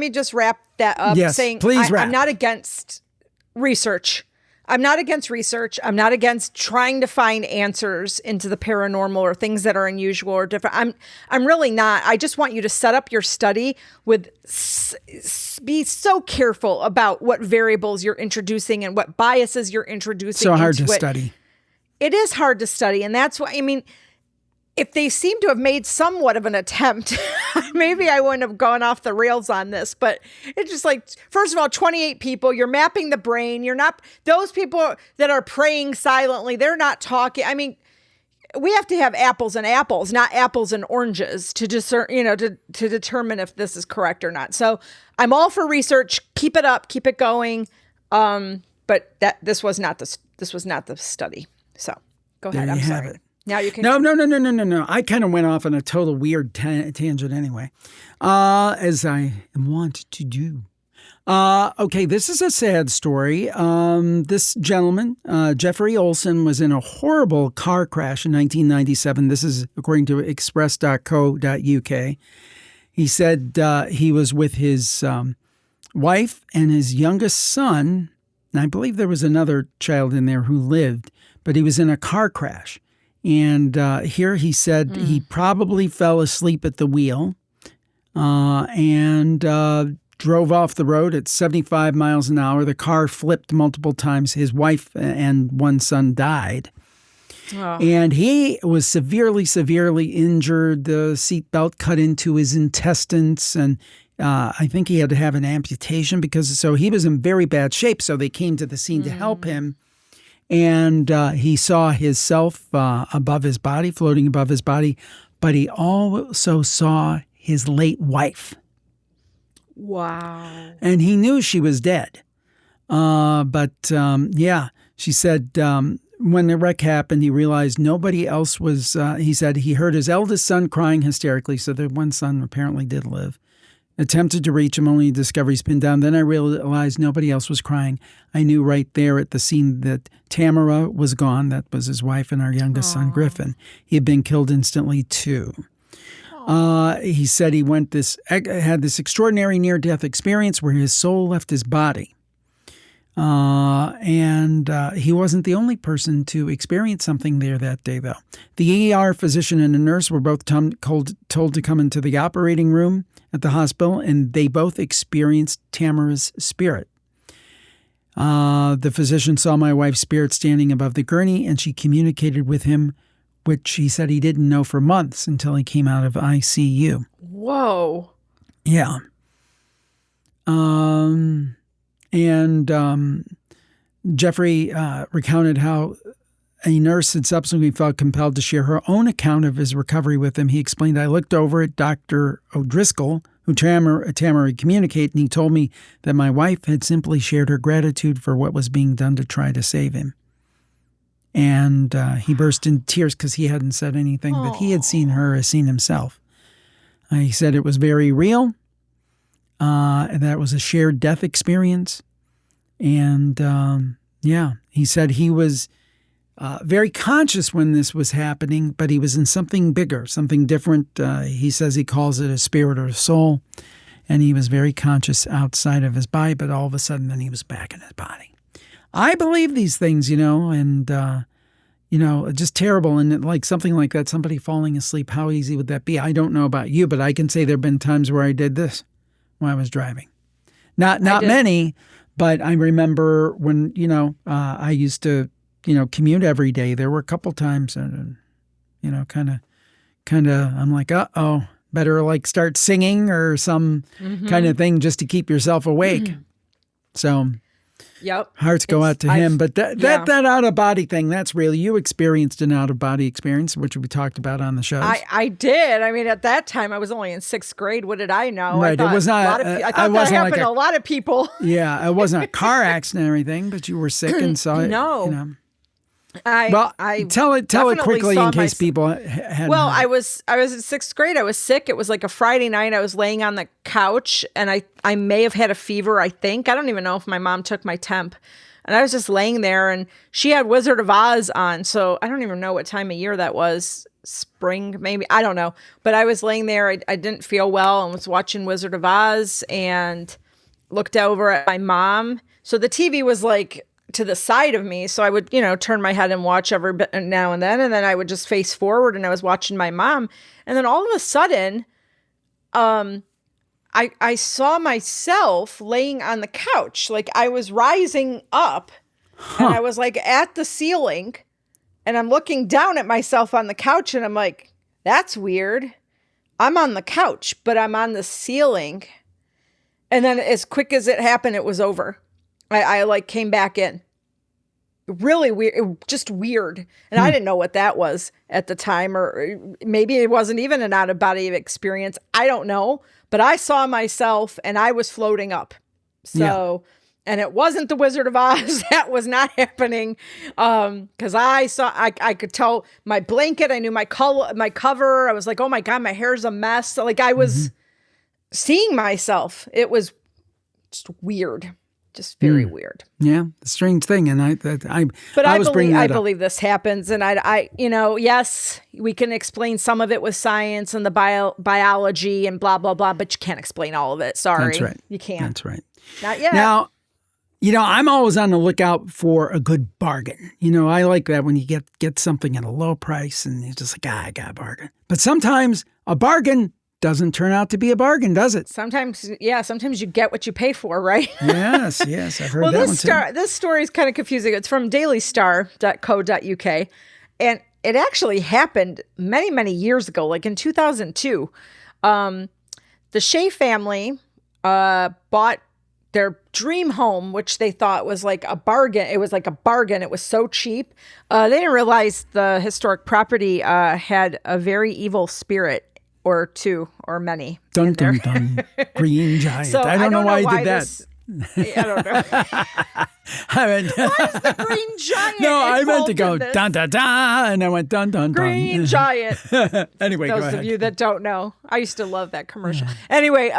just wrap that up. Yes, saying please wrap. I'm not against research. I'm not against research. I'm not against trying to find answers into the paranormal or things that are unusual or different. I'm really not. I just want you to set up your study with be so careful about what variables you're introducing and what biases you're introducing. So hard to study. It is hard to study, and that's why if they seem to have made somewhat of an attempt, maybe I wouldn't have gone off the rails on this, but it's just like, first of all, 28 people, you're mapping the brain. You're not, those people that are praying silently, they're not talking. We have to have apples and apples, not apples and oranges to discern, to determine if this is correct or not. So I'm all for research. Keep it up, keep it going. But this was not the study. So go ahead. I'm sorry. Have it. Now you can. No. I kind of went off on a total weird tangent anyway, as I want to do. Okay, this is a sad story. This gentleman, Jeffrey Olson, was in a horrible car crash in 1997. This is according to express.co.uk. He said he was with his wife and his youngest son, and I believe there was another child in there who lived, but he was in a car crash. And here he said he probably fell asleep at the wheel and drove off the road at 75 miles an hour. The car flipped multiple times. His wife and one son died. Oh. And he was severely injured. The seatbelt cut into his intestines, and I think he had to have an amputation so he was in very bad shape. So they came to the scene to help him. And he saw himself above his body, floating above his body, but he also saw his late wife. Wow. And he knew she was dead. She said when the wreck happened, he realized nobody else was, he said he heard his eldest son crying hysterically, so the one son apparently did live. Attempted to reach him, only to discover he's pinned down. Then I realized nobody else was crying. I knew right there at the scene that Tamara was gone. That was his wife and our youngest son, Griffin. He had been killed instantly, too. He said he had this extraordinary near-death experience where his soul left his body. And he wasn't the only person to experience something there that day, though. The ER physician and a nurse were both told to come into the operating room at the hospital, and they both experienced Tamara's spirit. The physician saw my wife's spirit standing above the gurney, and she communicated with him, which he said he didn't know for months until he came out of ICU. Whoa. Yeah. Jeffrey recounted how a nurse had subsequently felt compelled to share her own account of his recovery with him. He explained, I looked over at Dr. O'Driscoll, who Tamara had communicated, and he told me that my wife had simply shared her gratitude for what was being done to try to save him. And he burst into tears because he hadn't said anything that he had seen her or seen himself. He said it was very real, and that it was a shared death experience. And he said he was very conscious when this was happening, but he was in something bigger, something different. He says he calls it a spirit or a soul, and he was very conscious outside of his body, but all of a sudden then he was back in his body. I believe these things, and just terrible. And like something like that, somebody falling asleep, how easy would that be? I don't know about you, but I can say there have been times where I did this when I was driving. Not many, but I remember when, I used to, commute every day. There were a couple times, and, kind of, I'm like, uh-oh, better like start singing or some kind of thing just to keep yourself awake. So yep. Hearts go out to him. But that out-of-body thing, that's real. You experienced an out-of-body experience, which we talked about on the show. I did. I mean, at that time, I was only in sixth grade. What did I know? Right. It was not. I thought that happened to a lot of people. Yeah. It wasn't a car accident or anything, but you were sick and saw it. No. I tell it quickly in case people had. Well, I was in sixth grade. I was sick. It was like a Friday night. I was laying on the couch, and I may have had a fever. I think I don't even know if my mom took my temp, and I was just laying there, and she had Wizard of Oz on. So I don't even know what time of year that was. Spring, maybe, I don't know. But I was laying there. I didn't feel well, and was watching Wizard of Oz, and looked over at my mom. So the TV was like to the side of me. So I would, turn my head and watch every bit now and then I would just face forward, and I was watching my mom. And then all of a sudden, I saw myself laying on the couch. Like I was rising up and I was like at the ceiling, and I'm looking down at myself on the couch, and I'm like, that's weird. I'm on the couch, but I'm on the ceiling. And then as quick as it happened, it was over. I like came back in. Really weird, just weird. And I didn't know what that was at the time, or maybe it wasn't even an out-of-body experience. I don't know. But I saw myself and I was floating up. So, and it wasn't the Wizard of Oz. That was not happening. Because I could tell my blanket. I knew my cover. I was like, oh my God, my hair's a mess. Like I was seeing myself. It was just weird. Just very weird. Yeah, a strange thing, and I believe this happens, and I yes, we can explain some of it with science and the biology and blah blah blah, but you can't explain all of it. Sorry, that's right. You can't. That's right. Not yet. Now, I'm always on the lookout for a good bargain. I like that when you get something at a low price, and you're just like, I got a bargain. But sometimes a bargain doesn't turn out to be a bargain, does it? Sometimes you get what you pay for, right? Yes, I've heard that one too. This story is kind of confusing. It's from dailystar.co.uk, and it actually happened many, many years ago, like in 2002. The Shea family bought their dream home, which they thought was like a bargain. It was like a bargain. It was so cheap. They didn't realize the historic property had a very evil spirit, or two, or many. Dun, dun, dun. Green giant. So I don't know why he did that. I don't know. Why is the green giant? No, I meant to go dun, dun, dun, and I went dun, dun, dun. Green giant. Anyway, go ahead. Those of you that don't know, I used to love that commercial. Yeah. Anyway,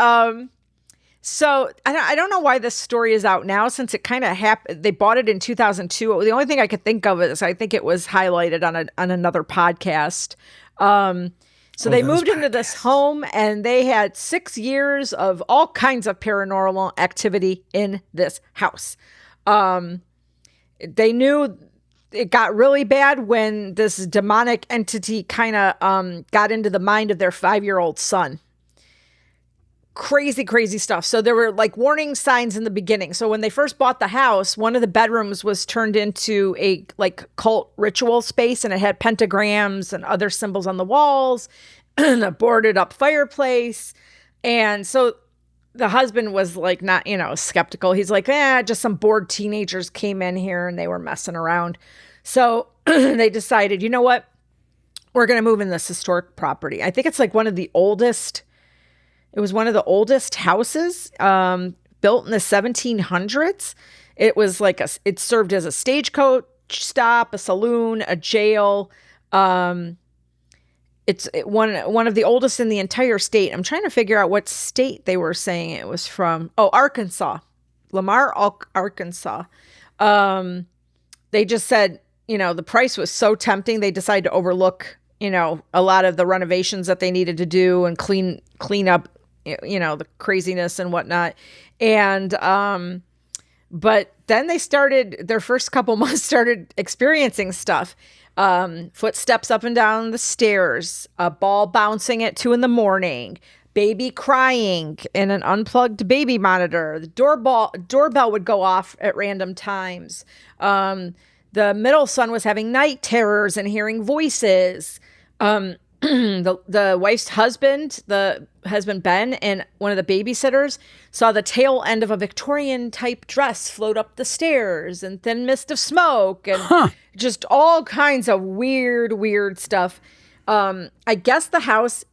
so I don't know why this story is out now, since it kind of happened. They bought it in 2002. The only thing I could think of is I think it was highlighted on another podcast. So they moved into this home, and they had 6 years of all kinds of paranormal activity in this house. They knew it got really bad when this demonic entity kind of got into the mind of their 5-year-old son. Crazy, crazy stuff. So there were like warning signs in the beginning. So when they first bought the house, one of the bedrooms was turned into a like cult ritual space, and it had pentagrams and other symbols on the walls and a boarded up fireplace. And so the husband was like, not, skeptical. He's like, just some bored teenagers came in here and they were messing around. So they decided, you know what? We're going to move in this historic property. I think it's like one of the oldest houses built in the 1700s. It was like it served as a stagecoach stop, a saloon, a jail. It's one of the oldest in the entire state. I'm trying to figure out what state they were saying it was from. Oh, Arkansas. Lamar, Arkansas. They just said, the price was so tempting, they decided to overlook, a lot of the renovations that they needed to do and clean up, the craziness and whatnot. And, but then their first couple months started experiencing stuff. Footsteps up and down the stairs, a ball bouncing at 2 a.m, baby crying in an unplugged baby monitor. The doorbell would go off at random times. The middle son was having night terrors and hearing voices. The wife's husband, Ben, and one of the babysitters saw the tail end of a Victorian type dress float up the stairs and thin mist of smoke and just all kinds of weird stuff. I guess the house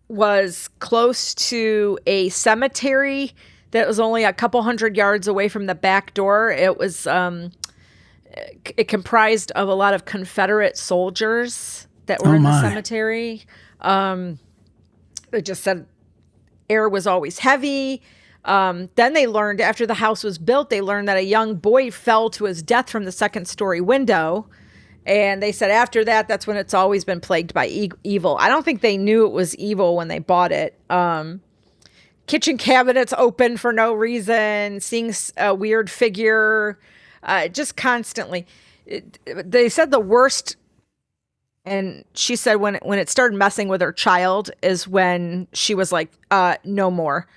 was close to a cemetery that was only a couple hundred yards away from the back door. It was, it comprised of a lot of Confederate soldiers that were in the cemetery. It just said air was always heavy. Then they learned, after the house was built, they learned that a young boy fell to his death from the second-story window. And they said after that, that's when it's always been plagued by evil. I don't think they knew it was evil when they bought it. Kitchen cabinets open for no reason, seeing a weird figure, just constantly. They said the worst. And she said when it started messing with her child is when she was like, no more.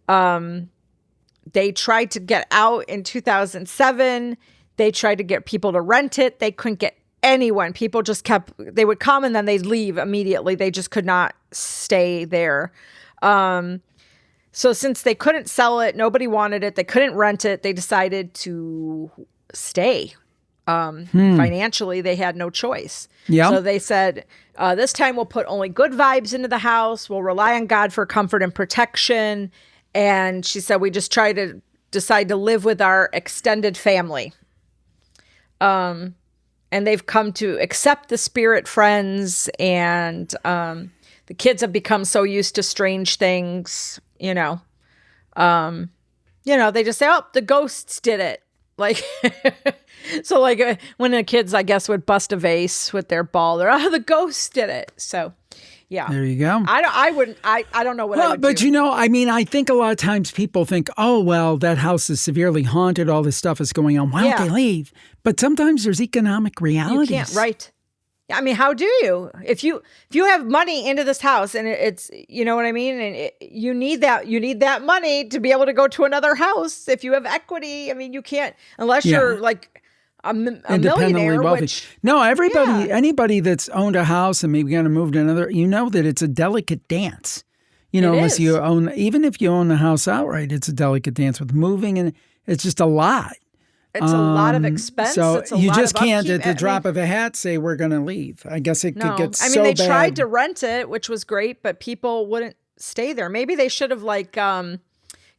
They tried to get out in 2007. They tried to get people to rent it. They couldn't get anyone. People just they would come and then they'd leave immediately. They just could not stay there. So since they couldn't sell it, nobody wanted it, they couldn't rent it, they decided to stay. Financially, they had no choice. Yeah. So they said, this time we'll put only good vibes into the house. We'll rely on God for comfort and protection. And she said, we just try to decide to live with our extended family. And they've come to accept the spirit friends. And the kids have become so used to strange things, they just say, oh, the ghosts did it. Like, so like when the kids, I guess, would bust a vase with their ball, they're, the ghosts did it. So, yeah. There you go. I don't know what I would but do. I think a lot of times people think, oh, well, that house is severely haunted. All this stuff is going on. Why don't they leave? But sometimes there's economic realities. You can't, right. I mean, how do you? If you have money into this house and it's, you know what I mean? And you need that money to be able to go to another house. If you have equity, I mean, you can't, unless you're like a millionaire. Anybody that's owned a house and maybe going to move to another, that it's a delicate dance. Unless you own, even if you own the house outright, it's a delicate dance with moving, and it's just a lot. It's a lot of expense. So you just can't, at the drop of a hat, say we're going to leave. I guess it could get so bad. I mean, they tried to rent it, which was great, but people wouldn't stay there. Maybe they should have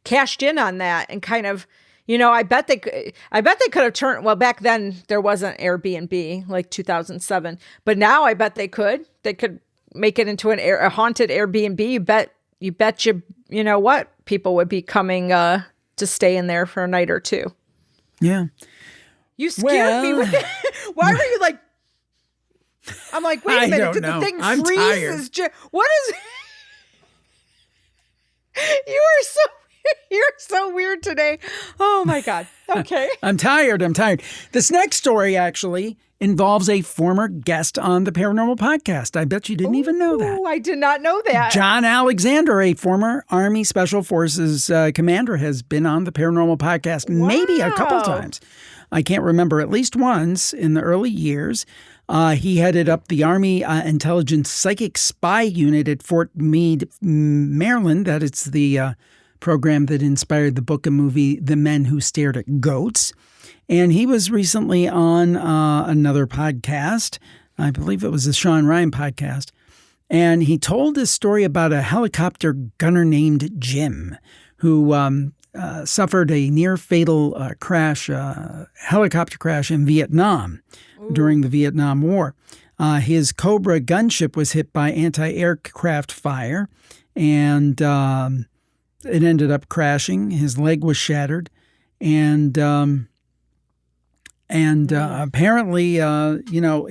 cashed in on that and kind of, I bet they could have turned. Well, back then there wasn't Airbnb, like 2007, but now I bet they could make it into a haunted Airbnb. You bet you know what, people would be coming to stay in there for a night or two. Yeah. You scared me with that. Why were you like, I'm like, wait a minute, did the thing freeze? What is, you are so, You're so weird today. Oh my God. Okay. I'm tired. This next story actually involves a former guest on the Paranormal Podcast. I bet you didn't even know that. Oh, I did not know that. John Alexander, a former Army Special Forces commander, has been on the Paranormal Podcast maybe a couple times. I can't remember, at least once in the early years. He headed up the Army Intelligence Psychic Spy Unit at Fort Meade, Maryland. That is the program that inspired the book and movie The Men Who Stared at Goats. And he was recently on another podcast. I believe it was the Sean Ryan podcast. And he told this story about a helicopter gunner named Jim who suffered a near-fatal helicopter crash in Vietnam during the Vietnam War. His Cobra gunship was hit by anti-aircraft fire, and it ended up crashing. His leg was shattered, and apparently,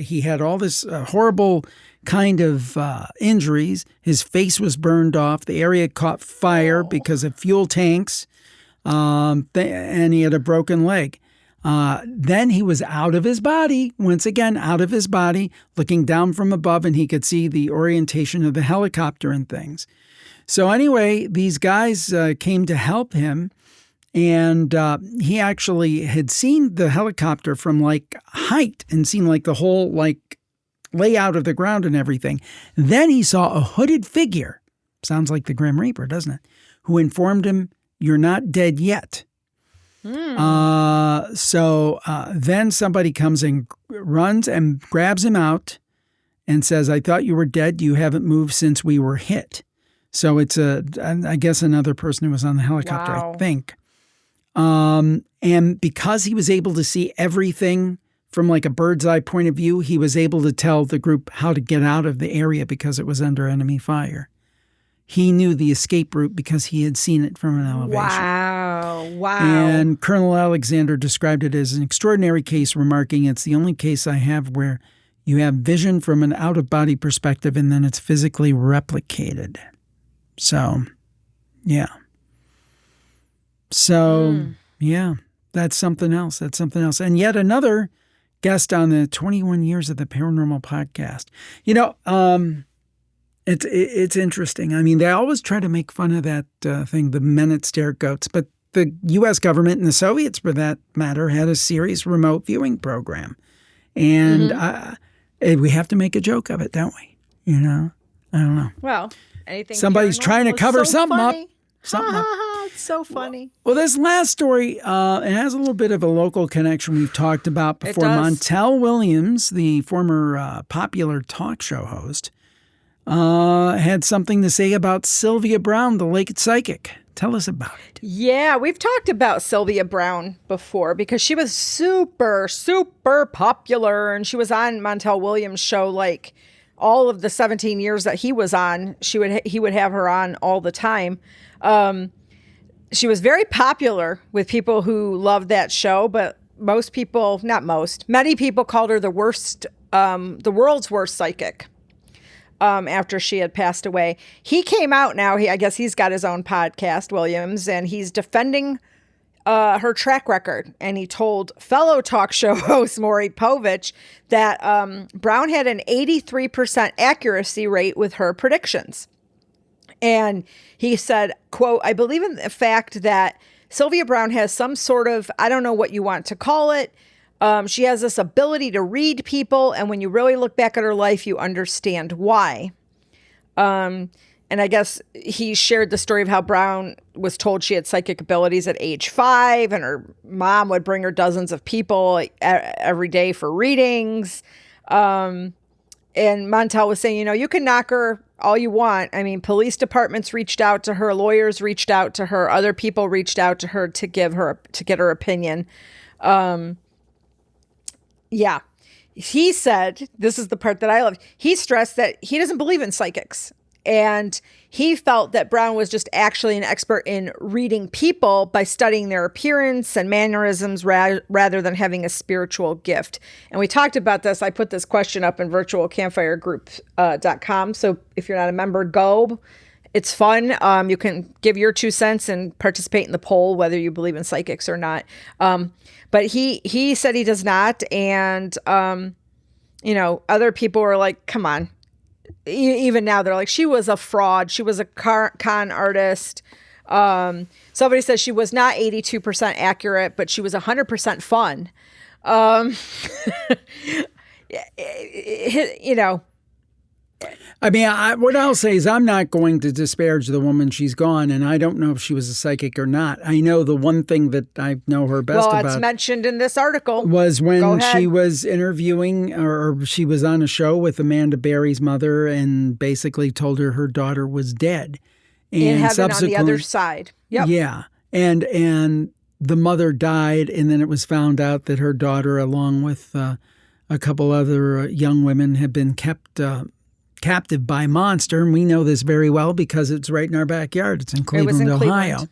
he had all this horrible kind of injuries. His face was burned off. The area caught fire because of fuel tanks, and he had a broken leg. Then he was out of his body, once again, out of his body, looking down from above, and he could see the orientation of the helicopter and things. So anyway, these guys came to help him, and he actually had seen the helicopter from like height and seen like the whole like layout of the ground and everything. Then he saw a hooded figure, sounds like the Grim Reaper, doesn't it, who informed him, "You're not dead yet." So then somebody comes and runs and grabs him out and says, "I thought you were dead. You haven't moved since we were hit." So it's I guess another person who was on the helicopter, Wow. I think. And because he was able to see everything from like a bird's eye point of view, he was able to tell the group how to get out of the area because it was under enemy fire. He knew the escape route because he had seen it from an elevation. Wow. And Colonel Alexander described it as an extraordinary case, remarking, "It's the only case I have where you have vision from an out-of-body perspective and then it's physically replicated." So, yeah. So, yeah, that's something else. And yet another guest on the 21 years of the Paranormal Podcast. It's interesting. I mean, they always try to make fun of that thing, the men that stare at goats. But the U.S. government and the Soviets, for that matter, had a serious remote viewing program. And we have to make a joke of it, don't we? I don't know. Well, anything. Somebody's trying to cover something up. It's so funny. Well, this last story, it has a little bit of a local connection we've talked about before. Montel Williams, the former popular talk show host, had something to say about Sylvia Browne, the late psychic. Tell us about it. Yeah, we've talked about Sylvia Browne before because she was super, super popular, and she was on Montel Williams' show like all of the 17 years that he was on. He would have her on all the time. She was very popular with people who loved that show, but many people called her the world's worst psychic. After she had passed away. He came out now. I guess he's got his own podcast, Williams, and he's defending her track record. And he told fellow talk show host Maury Povich that Browne had an 83% accuracy rate with her predictions. And he said, quote, "I believe in the fact that Sylvia Browne has some sort of, I don't know what you want to call it, she has this ability to read people, and when you really look back at her life, you understand why." And I guess he shared the story of how Browne was told she had psychic abilities at age 5, and her mom would bring her dozens of people every day for readings. And Montel was saying, you can knock her all you want. I mean, police departments reached out to her, lawyers reached out to her, other people reached out to her to get her opinion. Yeah. He said, this is the part that I loved. He stressed that he doesn't believe in psychics. And he felt that Browne was just actually an expert in reading people by studying their appearance and mannerisms rather than having a spiritual gift. And we talked about this. I put this question up in virtualcampfiregroup.com. So if you're not a member, go It's fun. You can give your 2 cents and participate in the poll, whether you believe in psychics or not. But he said he does not. And, other people were like, come on. Even now they're like, she was a fraud. She was a con artist. Somebody says she was not 82% accurate, but she was 100% fun. I mean, what I'll say is I'm not going to disparage the woman. She's gone, and I don't know if she was a psychic or not. I know the one thing that I know her best about. Well, it's mentioned in this article. Was when she was interviewing, or she was on a show with Amanda Berry's mother and basically told her daughter was dead. And in heaven on the other side. Yep. Yeah. And the mother died, and then it was found out that her daughter, along with a couple other young women, had been kept captive by a monster. And we know this very well because it's right in our backyard. It's in Cleveland, Ohio.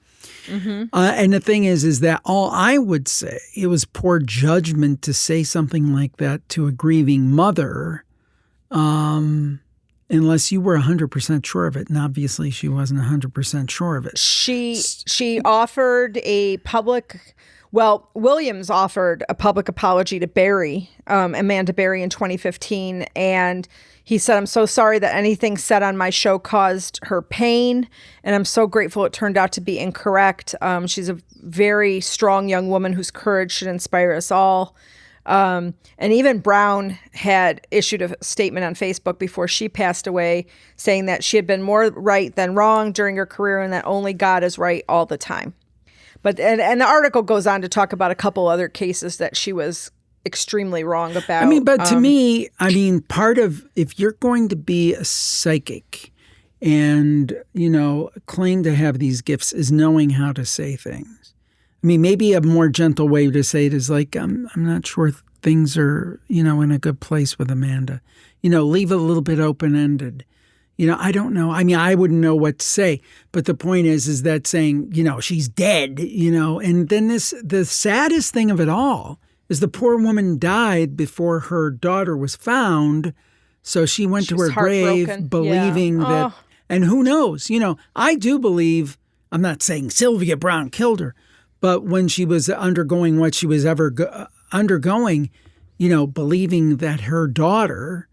Mm-hmm. And the thing is that all I would say, it was poor judgment to say something like that to a grieving mother, unless you were 100% sure of it. And obviously she wasn't 100% sure of it. She offered a public... Well, Williams offered a public apology to Berry, Amanda Berry, in 2015. And he said, I'm so sorry that anything said on my show caused her pain. And I'm so grateful it turned out to be incorrect. She's a very strong young woman whose courage should inspire us all. And even Browne had issued a statement on Facebook before she passed away saying that she had been more right than wrong during her career and that only God is right all the time. But and the article goes on to talk about a couple other cases that she was extremely wrong about. I mean, but to me, part of, if you're going to be a psychic and, claim to have these gifts, is knowing how to say things. I mean, maybe a more gentle way to say it is like, I'm not sure things are, in a good place with Amanda. Leave it a little bit open-ended. I don't know. I mean, I wouldn't know what to say. But the point is that saying, she's dead, and then the saddest thing of it all is the poor woman died before her daughter was found. So she went to her grave believing that, and who knows, I do believe, I'm not saying Sylvia Browne killed her, but when she was undergoing what she was undergoing, believing that her daughter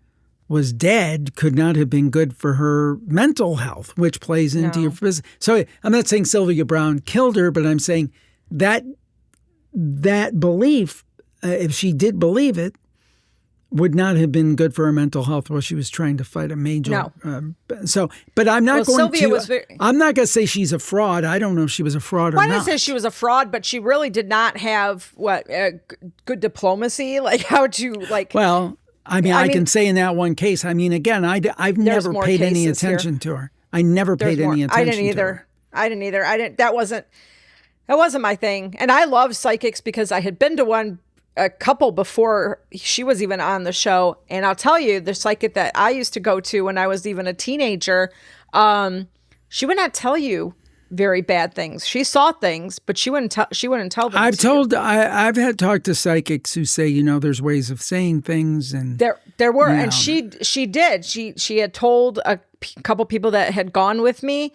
was dead could not have been good for her mental health, which plays into your physical. So I'm not saying Sylvia Browne killed her, but I'm saying that belief, if she did believe it, would not have been good for her mental health while she was trying to fight a major. No. But I'm not going Sylvia to. I'm not going to say she's a fraud. I don't know if she was a fraud or not. I didn't say she was a fraud, but she really did not have good diplomacy, like how to like. Well. I can say in that one case, again, I've never paid any attention to her. I never paid any attention to her. I didn't either. That wasn't my thing. And I love psychics because I had been to a couple before she was even on the show. And I'll tell you, the psychic that I used to go to when I was even a teenager, she would not tell you very bad things. She saw things, but she wouldn't tell them. I've had talked to psychics who say, there's ways of saying things, and there were, and she did. She had told a couple people that had gone with me.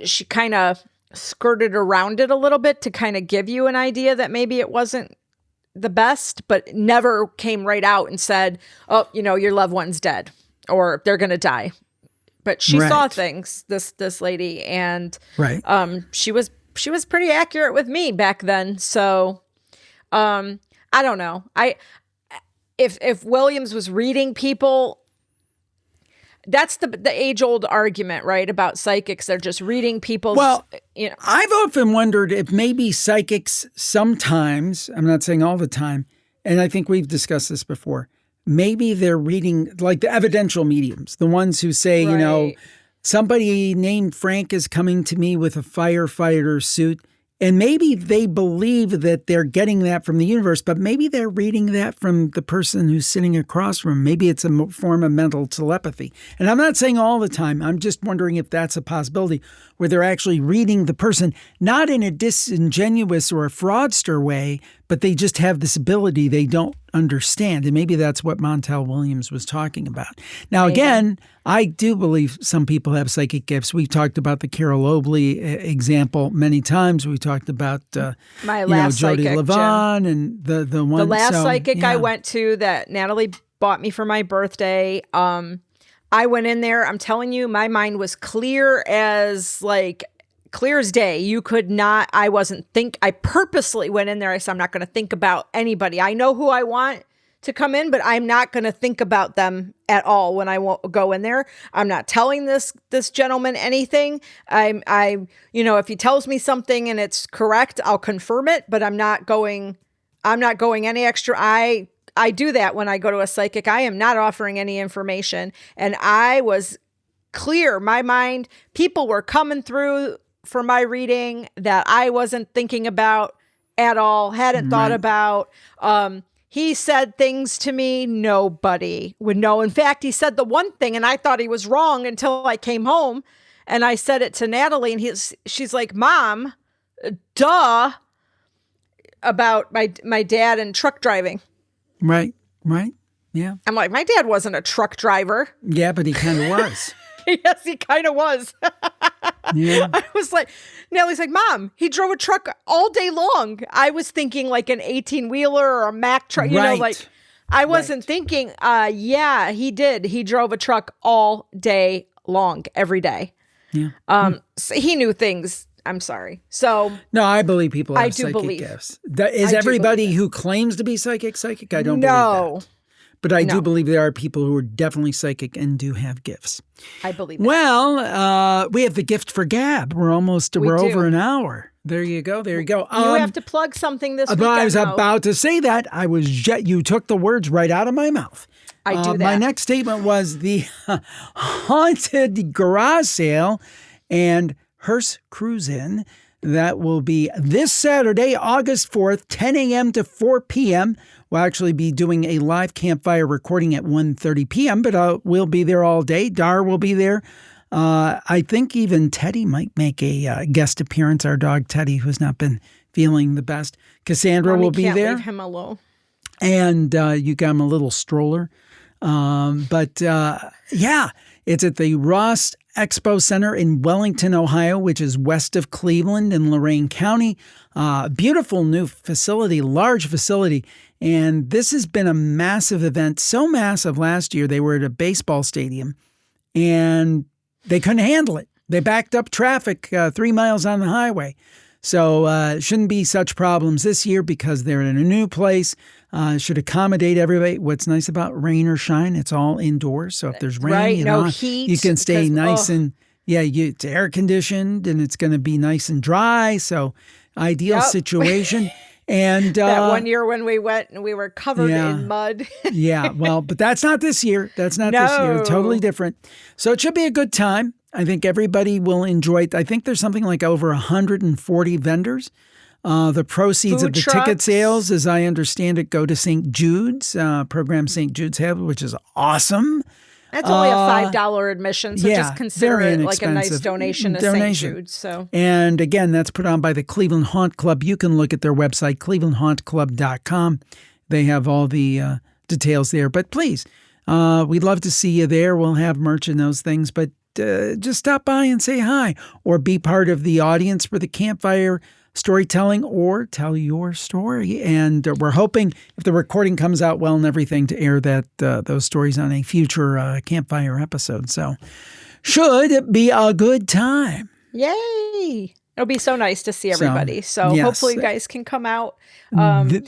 She kind of skirted around it a little bit to kind of give you an idea that maybe it wasn't the best, but never came right out and said, "Oh, your loved one's dead," or "They're going to die." But she saw things, this lady, and she was pretty accurate with me back then. So I don't know. If Williams was reading people, that's the age-old argument, right, about psychics. They're just reading people's. Well, I've often wondered if maybe psychics sometimes, I'm not saying all the time, and I think we've discussed this before, maybe they're reading, like the evidential mediums, the ones who say, somebody named Frank is coming to me with a firefighter suit. And maybe they believe that they're getting that from the universe, but maybe they're reading that from the person who's sitting across from them. Maybe it's a form of mental telepathy. And I'm not saying all the time. I'm just wondering if that's a possibility, where they're actually reading the person, not in a disingenuous or a fraudster way, but they just have this ability they don't understand. And maybe that's what Montel Williams was talking about. Now, again, I do believe some people have psychic gifts. We've talked about the Carol Oakley example many times. We talked about my last Jody psychic, Levon, and the one. The last psychic I went to that Natalie bought me for my birthday. I went in there. I'm telling you, my mind was clear as day. You could not, I purposely went in there. I said, I'm not going to think about anybody. I know who I want to come in, but I'm not going to think about them at all when I go in there. I'm not telling this gentleman anything. If he tells me something and it's correct, I'll confirm it, but I'm not going any extra. I do that when I go to a psychic. I am not offering any information. And I was clear. My mind, people were coming through for my reading that I wasn't thinking about at all, hadn't thought about. He said things to me nobody would know. In fact, he said the one thing and I thought he was wrong until I came home and I said it to Natalie and she's like, Mom, duh, about my dad and truck driving. Right. Yeah. I'm like, my dad wasn't a truck driver. Yeah, but he kind of was. Yes, he kind of was. Yeah. I was like, Natalie's like, Mom, he drove a truck all day long. I was thinking like an 18-wheeler or a Mack truck, I wasn't thinking, yeah, he did. He drove a truck all day long, every day. Yeah. So he knew things. I'm sorry. So no, I believe people have psychic believe. gifts. Is everybody who claims to be psychic? I don't believe that. But I do believe there are people who are definitely psychic and do have gifts. I believe that. Well, we have the gift for Gab. We're over an hour. There you go. You have to plug something this weekend. But I was about to say that. You took the words right out of my mouth. I do that. My next statement was the haunted garage sale and Hearst Cruise In. That will be this Saturday, August 4th, 10 a.m. to 4 p.m. We'll actually be doing a live campfire recording at 1:30 p.m., but we'll be there all day. Dar will be there. I think even Teddy might make a guest appearance, our dog Teddy, who's not been feeling the best. Cassandra will be there. Leave him alone. And you got him a little stroller. It's at the Ross Expo Center in Wellington, Ohio, which is west of Cleveland in Lorain County. Beautiful new facility, large facility. And this has been a massive event, so massive last year they were at a baseball stadium and they couldn't handle it. They backed up traffic 3 miles on the highway. So shouldn't be such problems this year because they're in a new place. Should accommodate everybody. What's nice about rain or shine, it's all indoors. So if there's rain, heat, you can stay nice and it's air conditioned and it's going to be nice and dry. So ideal situation. And that one year when we went and we were covered in mud. But that's not this year. This year. Totally different. So it should be a good time. I think everybody will enjoy it. I think there's something like over 140 vendors. The proceeds Food of the trucks. ticket sales, as I understand it, go to St. Jude's, program St. Jude's have, which is awesome. That's only a $5 admission, so just consider it like a nice donation to St. Jude's. So. And again, that's put on by the Cleveland Haunt Club. You can look at their website, clevelandhauntclub.com. They have all the details there. But please, we'd love to see you there. We'll have merch and those things, but just stop by and say hi or be part of the audience for the campfire storytelling or tell your story. And we're hoping if the recording comes out well and everything to air those stories on a future campfire episode. So should be a good time. Yay. It'll be so nice to see everybody. So yes. Hopefully you guys can come out. Saturday.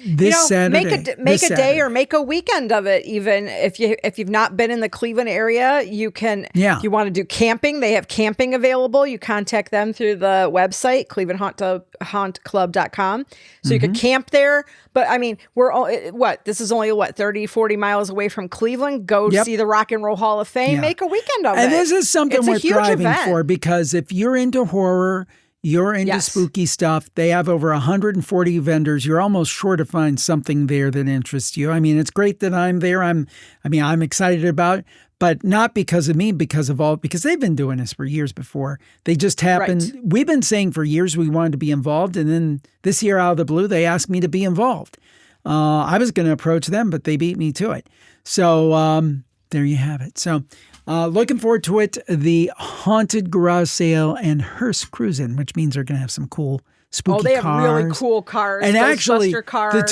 Make a day or make a weekend of it. Even if you've not been in the Cleveland area, you can. Yeah. If you want to do camping, they have camping available. You contact them through the website clevelandhauntclub.com. So you could camp there. But I mean, this is only 30, 40 miles away from Cleveland. Go see the Rock and Roll Hall of Fame. Make a weekend of it. And this is something worth driving for because if you're into horror, you're into spooky stuff. They have over 140 vendors. You're almost sure to find something there that interests you. I mean, it's great that I'm there. I'm excited about it, but not because of me, because they've been doing this for years before. They just happened. Right. We've been saying for years we wanted to be involved, and then this year out of the blue, they asked me to be involved. I was going to approach them, but they beat me to it. So there you have it. So looking forward to it. The Haunted Garage Sale and Hearst Cruisin', which means they're going to have some cool spooky cars. Oh, they have really cool cars. And actually, cars, the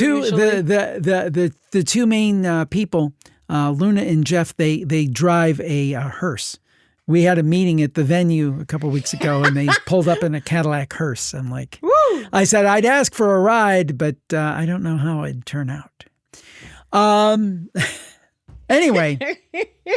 two main people, Luna and Jeff, they drive a hearse. We had a meeting at the venue a couple of weeks ago, and they pulled up in a Cadillac hearse. I'm like, woo! I said I'd ask for a ride, but I don't know how it'd turn out. Anyway,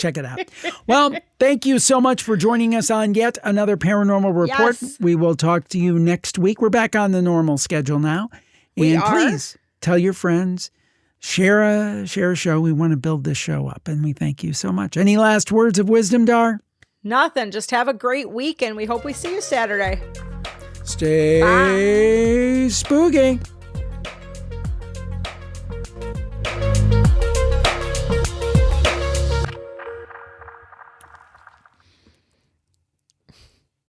check it out. Well, thank you so much for joining us on yet another Paranormal Report. Yes. We will talk to you next week. We're back on the normal schedule now. And please tell your friends, share a show. We want to build this show up, and we thank you so much. Any last words of wisdom, Dar? Nothing. Just have a great week, and we hope we see you Saturday. Stay spooky.